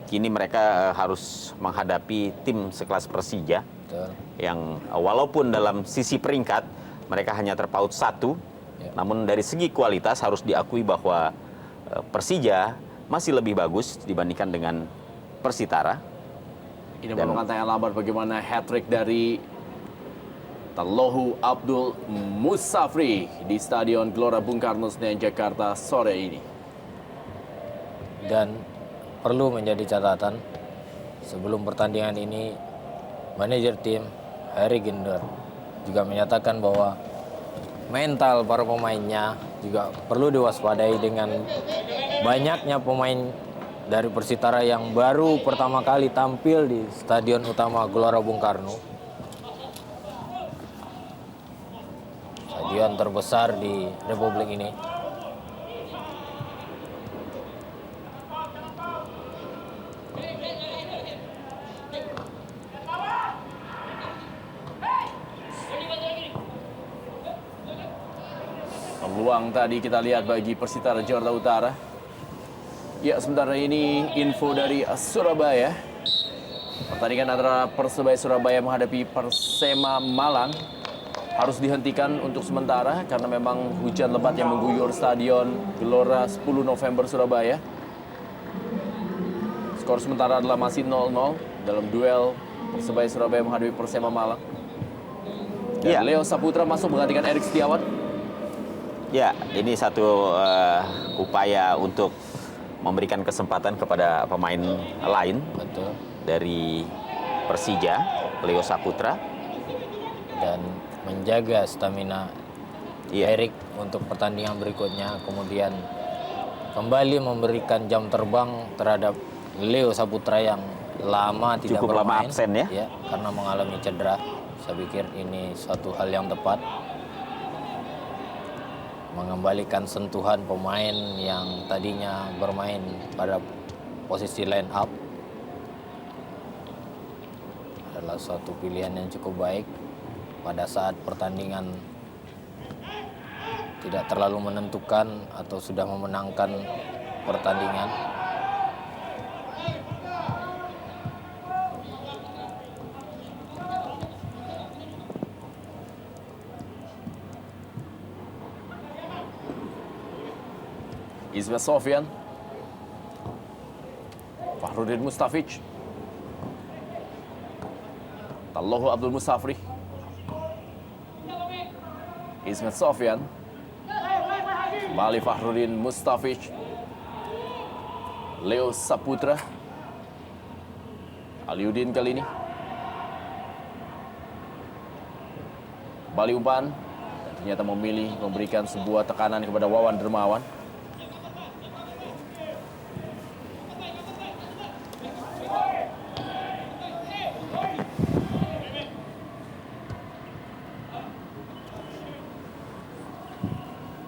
kini mereka harus menghadapi tim sekelas Persija. Betul. Yang walaupun dalam sisi peringkat mereka hanya terpaut 1, Ya. namun dari segi kualitas harus diakui bahwa Persija masih lebih bagus dibandingkan dengan Persitara. Ini merupakan tayangan lambat bagaimana hat-trick dari Talohu Abdul Musafri di Stadion Gelora Bung Karno Senayan Jakarta sore ini. Dan perlu menjadi catatan sebelum pertandingan ini, manajer tim Harry Ginder juga menyatakan bahwa mental para pemainnya juga perlu diwaspadai dengan banyaknya pemain dari Persitara yang baru pertama kali tampil di Stadion Utama Gelora Bung Karno. Stadion terbesar di Republik ini. Peluang tadi kita lihat bagi Persitara Jakarta Utara. Ya, sementara ini info dari Surabaya. Pertandingan antara Persebaya Surabaya menghadapi Persema Malang harus dihentikan untuk sementara karena memang hujan lebat yang mengguyur Stadion Gelora 10 November Surabaya. Skor sementara adalah masih 0-0 dalam duel Persebaya Surabaya menghadapi Persema Malang. Dan Iya. Leo Saputra masuk menggantikan Erik Setiawan. Ya, ini satu upaya untuk memberikan kesempatan kepada pemain lain Betul. dari Persija, Leo Saputra. Dan menjaga stamina Iya. Erik untuk pertandingan berikutnya, kemudian kembali memberikan jam terbang terhadap Leo Saputra yang lama tidak Cukup lama bermain, absen ya. karena mengalami cedera. Saya pikir ini suatu hal yang tepat, mengembalikan sentuhan pemain yang tadinya bermain pada posisi line up adalah suatu pilihan yang cukup baik pada saat pertandingan tidak terlalu menentukan atau sudah memenangkan pertandingan. Ismet Sofyan. Fahrudin Mustafic. Tallohu Abdul Musafri. Ismet Sofyan. Kembali Fahrudin Mustafic. Leo Saputra. Aliuddin kali ini. Kembali umpan. Ternyata memilih memberikan sebuah tekanan kepada Wawan Dermawan.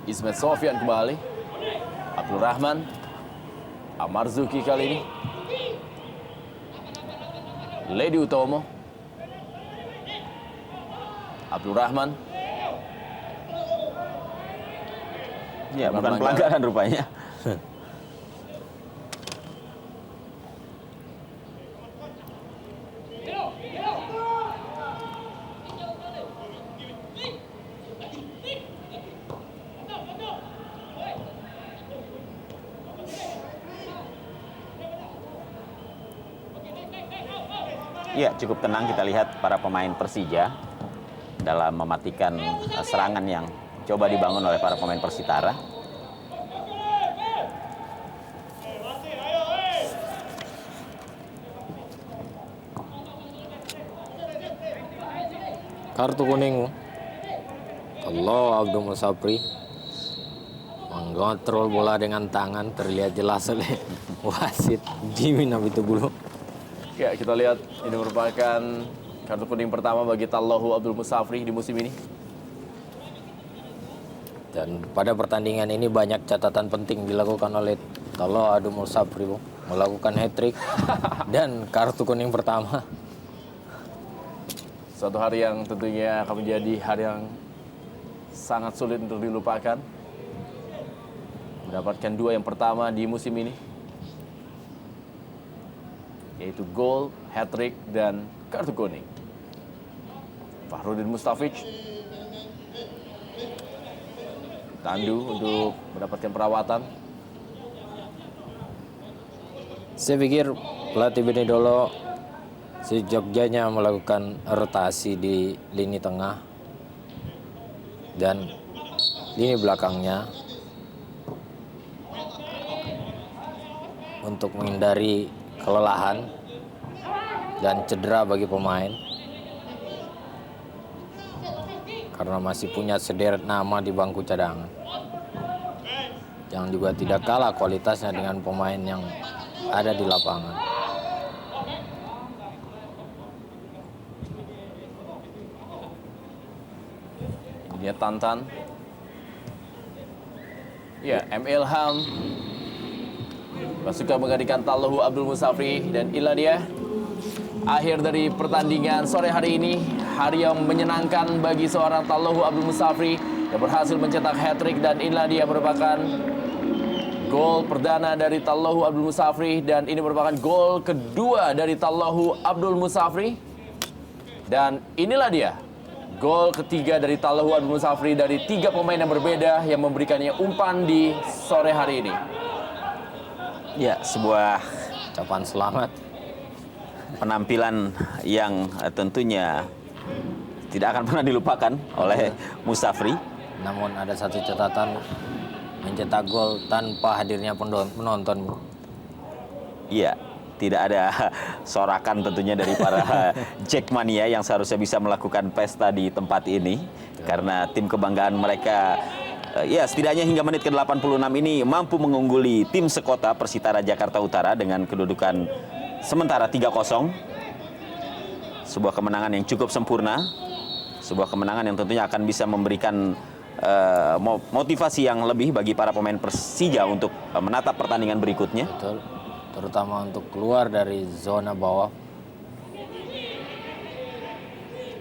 Ismet Sofyan kembali. Abdul Rahman. Amarzuki kali ini. Ledi Utomo. Abdul Rahman. Ya, bukan pelanggaran rupanya. Ya, cukup tenang kita lihat para pemain Persija dalam mematikan serangan yang coba dibangun oleh para pemain Persitara. Kartu kuning kalau Abdul Musafri mengontrol bola dengan tangan, terlihat jelas oleh wasit Jimmy Nabitubulu. Ya, kita lihat ini merupakan kartu kuning pertama bagi Tallohu Abdul Musafri di musim ini. Dan pada pertandingan ini banyak catatan penting dilakukan oleh Tallohu Abdul Musafri, melakukan hat-trick dan kartu kuning pertama. Suatu hari yang tentunya akan menjadi hari yang sangat sulit untuk dilupakan. Mendapatkan 2 yang pertama di musim ini, yaitu gol, hat-trick, dan kartu kuning. Fahrudin Mustafic. Tandu untuk mendapatkan perawatan. Saya pikir pelatih Benidolo sejogjanya melakukan rotasi di lini tengah dan lini belakangnya untuk menghindari kelelahan dan cedera bagi pemain, karena masih punya sederet nama di bangku cadangan yang juga tidak kalah kualitasnya dengan pemain yang ada di lapangan. Ini dia Tantan. Ya, M. Ilham suka menggantikan Tallohu Abdul Musafri, dan inilah dia akhir dari pertandingan sore hari ini. Hari yang menyenangkan bagi seorang Tallohu Abdul Musafri yang berhasil mencetak hat-trick, dan inilah dia merupakan gol perdana dari Tallohu Abdul Musafri, dan ini merupakan gol kedua dari Tallohu Abdul Musafri. Dan inilah dia gol ketiga dari Tallohu Abdul Musafri dari 3 pemain yang berbeda yang memberikannya umpan di sore hari ini. Ya, sebuah Ucapan selamat. penampilan yang tentunya tidak akan pernah dilupakan oleh Musafri. Namun ada satu catatan, mencetak gol tanpa hadirnya penonton. Iya, tidak ada sorakan tentunya dari para Jackmania yang seharusnya bisa melakukan pesta di tempat ini. Karena tim kebanggaan mereka, ya setidaknya hingga menit ke-86 ini mampu mengungguli tim sekota Persitara Jakarta Utara dengan kedudukan sementara 3-0. Sebuah kemenangan yang cukup sempurna. Sebuah kemenangan yang tentunya akan bisa memberikan motivasi yang lebih bagi para pemain Persija untuk menatap pertandingan berikutnya. Betul. Terutama untuk keluar dari zona bawah.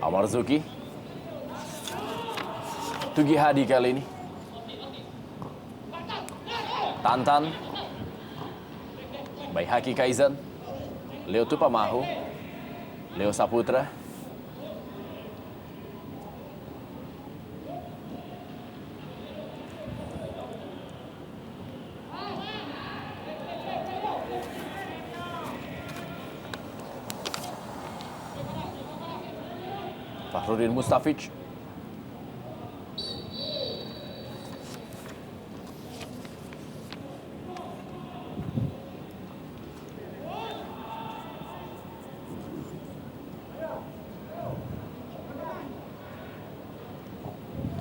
Amarzuki. Tugi Hadi kali ini. Tantan. Baihaki Kaizan. Leo Tupamahu. Leo Saputra. Fahrudin Mustafic.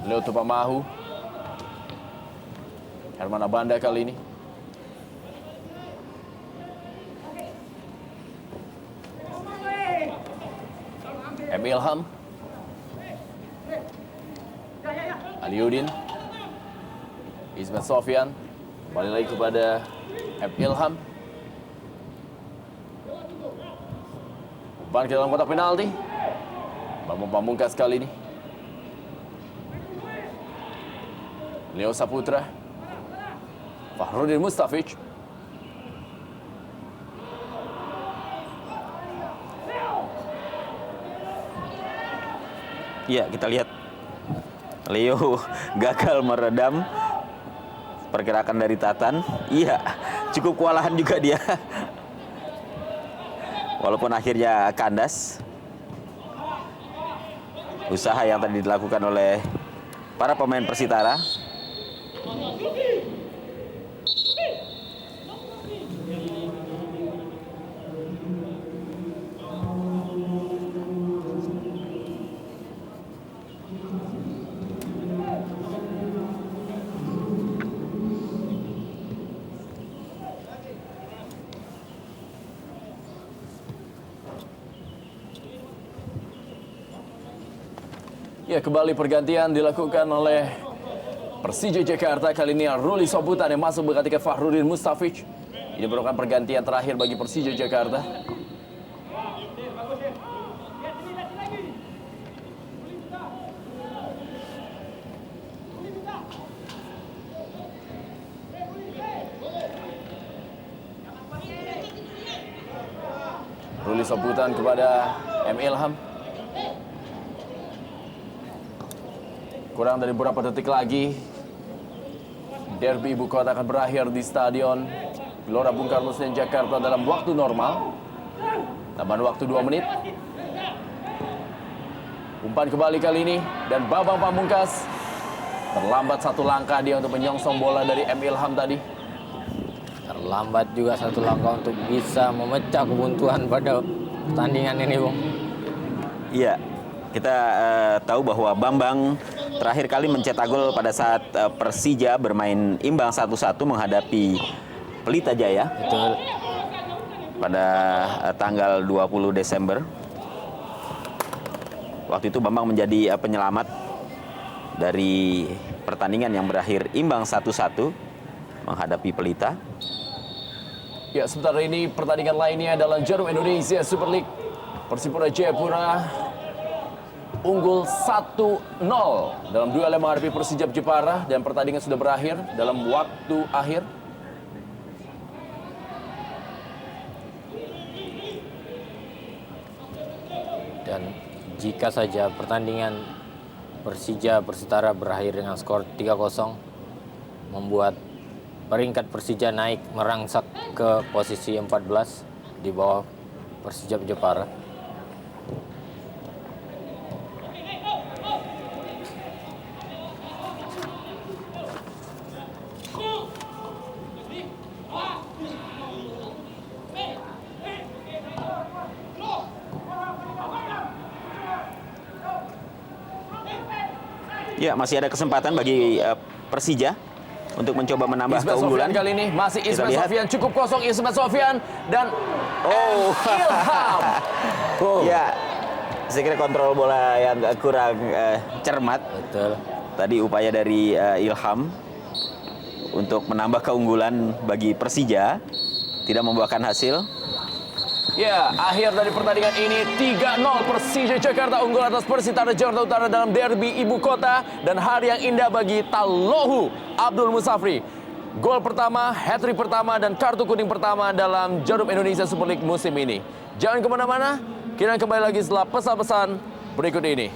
Leo Tupamahu. Herman Abanda kali ini. M. Ilham. Aliuddin. Ismet Sofyan. Kembali lagi kepada M. Ilham. Umpan ke dalam kotak penalti. Bambang Pamungkas kali ini. Leo Saputra. Fahrudin Mustafic. Ya, kita lihat Leo gagal meredam pergerakan dari Tatan. Iya, cukup kewalahan juga dia. Walaupun akhirnya kandas. Usaha yang tadi dilakukan oleh para pemain Persitara. Ya, kembali pergantian dilakukan oleh Persija Jakarta. Kali ini Ruli Soputan yang masuk menggantikan Fahrudin Mustafic. Ini merupakan pergantian terakhir bagi Persija Jakarta. Ruli Soputan kepada M. Ilham. Kurang dari beberapa detik lagi, derby ibu kota akan berakhir di Stadion Gelora Bung Karno Senayan Jakarta dalam waktu normal. Tambahan waktu 2 menit. Umpan kembali kali ini dan Bambang Pamungkas terlambat 1 langkah dia untuk menyongsong bola dari M. Ilham tadi. Terlambat juga 1 langkah untuk bisa memecah kebuntuan pada pertandingan ini, Bung. Iya, kita tahu bahwa Bambang terakhir kali mencetak gol pada saat Persija bermain imbang 1-1 menghadapi Pelita Jaya. Betul. Pada tanggal 20 Desember. Waktu itu Bambang menjadi penyelamat dari pertandingan yang berakhir imbang 1-1 menghadapi Pelita. Ya, sebentar ini pertandingan lainnya adalah Jarum Indonesia Super League. Persipura Jayapura unggul 1-0 dalam duel yang menghadapi Persijap Jepara dan pertandingan sudah berakhir dalam waktu akhir. Dan jika saja pertandingan Persija Persitara berakhir dengan skor 3-0, membuat peringkat Persija naik merangsak ke posisi 14 di bawah Persijap Jepara. Ya, masih ada kesempatan bagi Persija untuk mencoba menambah Ismet keunggulan. Sofyan kali ini masih Ismet Sofyan, cukup kosong Ismet Sofyan dan Ilham. Ya, saya kira kontrol bola yang kurang cermat. Betul. Tadi upaya dari Ilham untuk menambah keunggulan bagi Persija tidak membuahkan hasil. Ya, akhir dari pertandingan ini 3-0 Persija Jakarta unggul atas Persitara Jakarta Utara dalam derby ibu kota dan hari yang indah bagi Talohu Abdul Musafri. Gol pertama, hat-trick pertama dan kartu kuning pertama dalam Jarum Indonesia Super League musim ini. Jangan kemana-mana, kita kembali lagi setelah pesan-pesan berikut ini.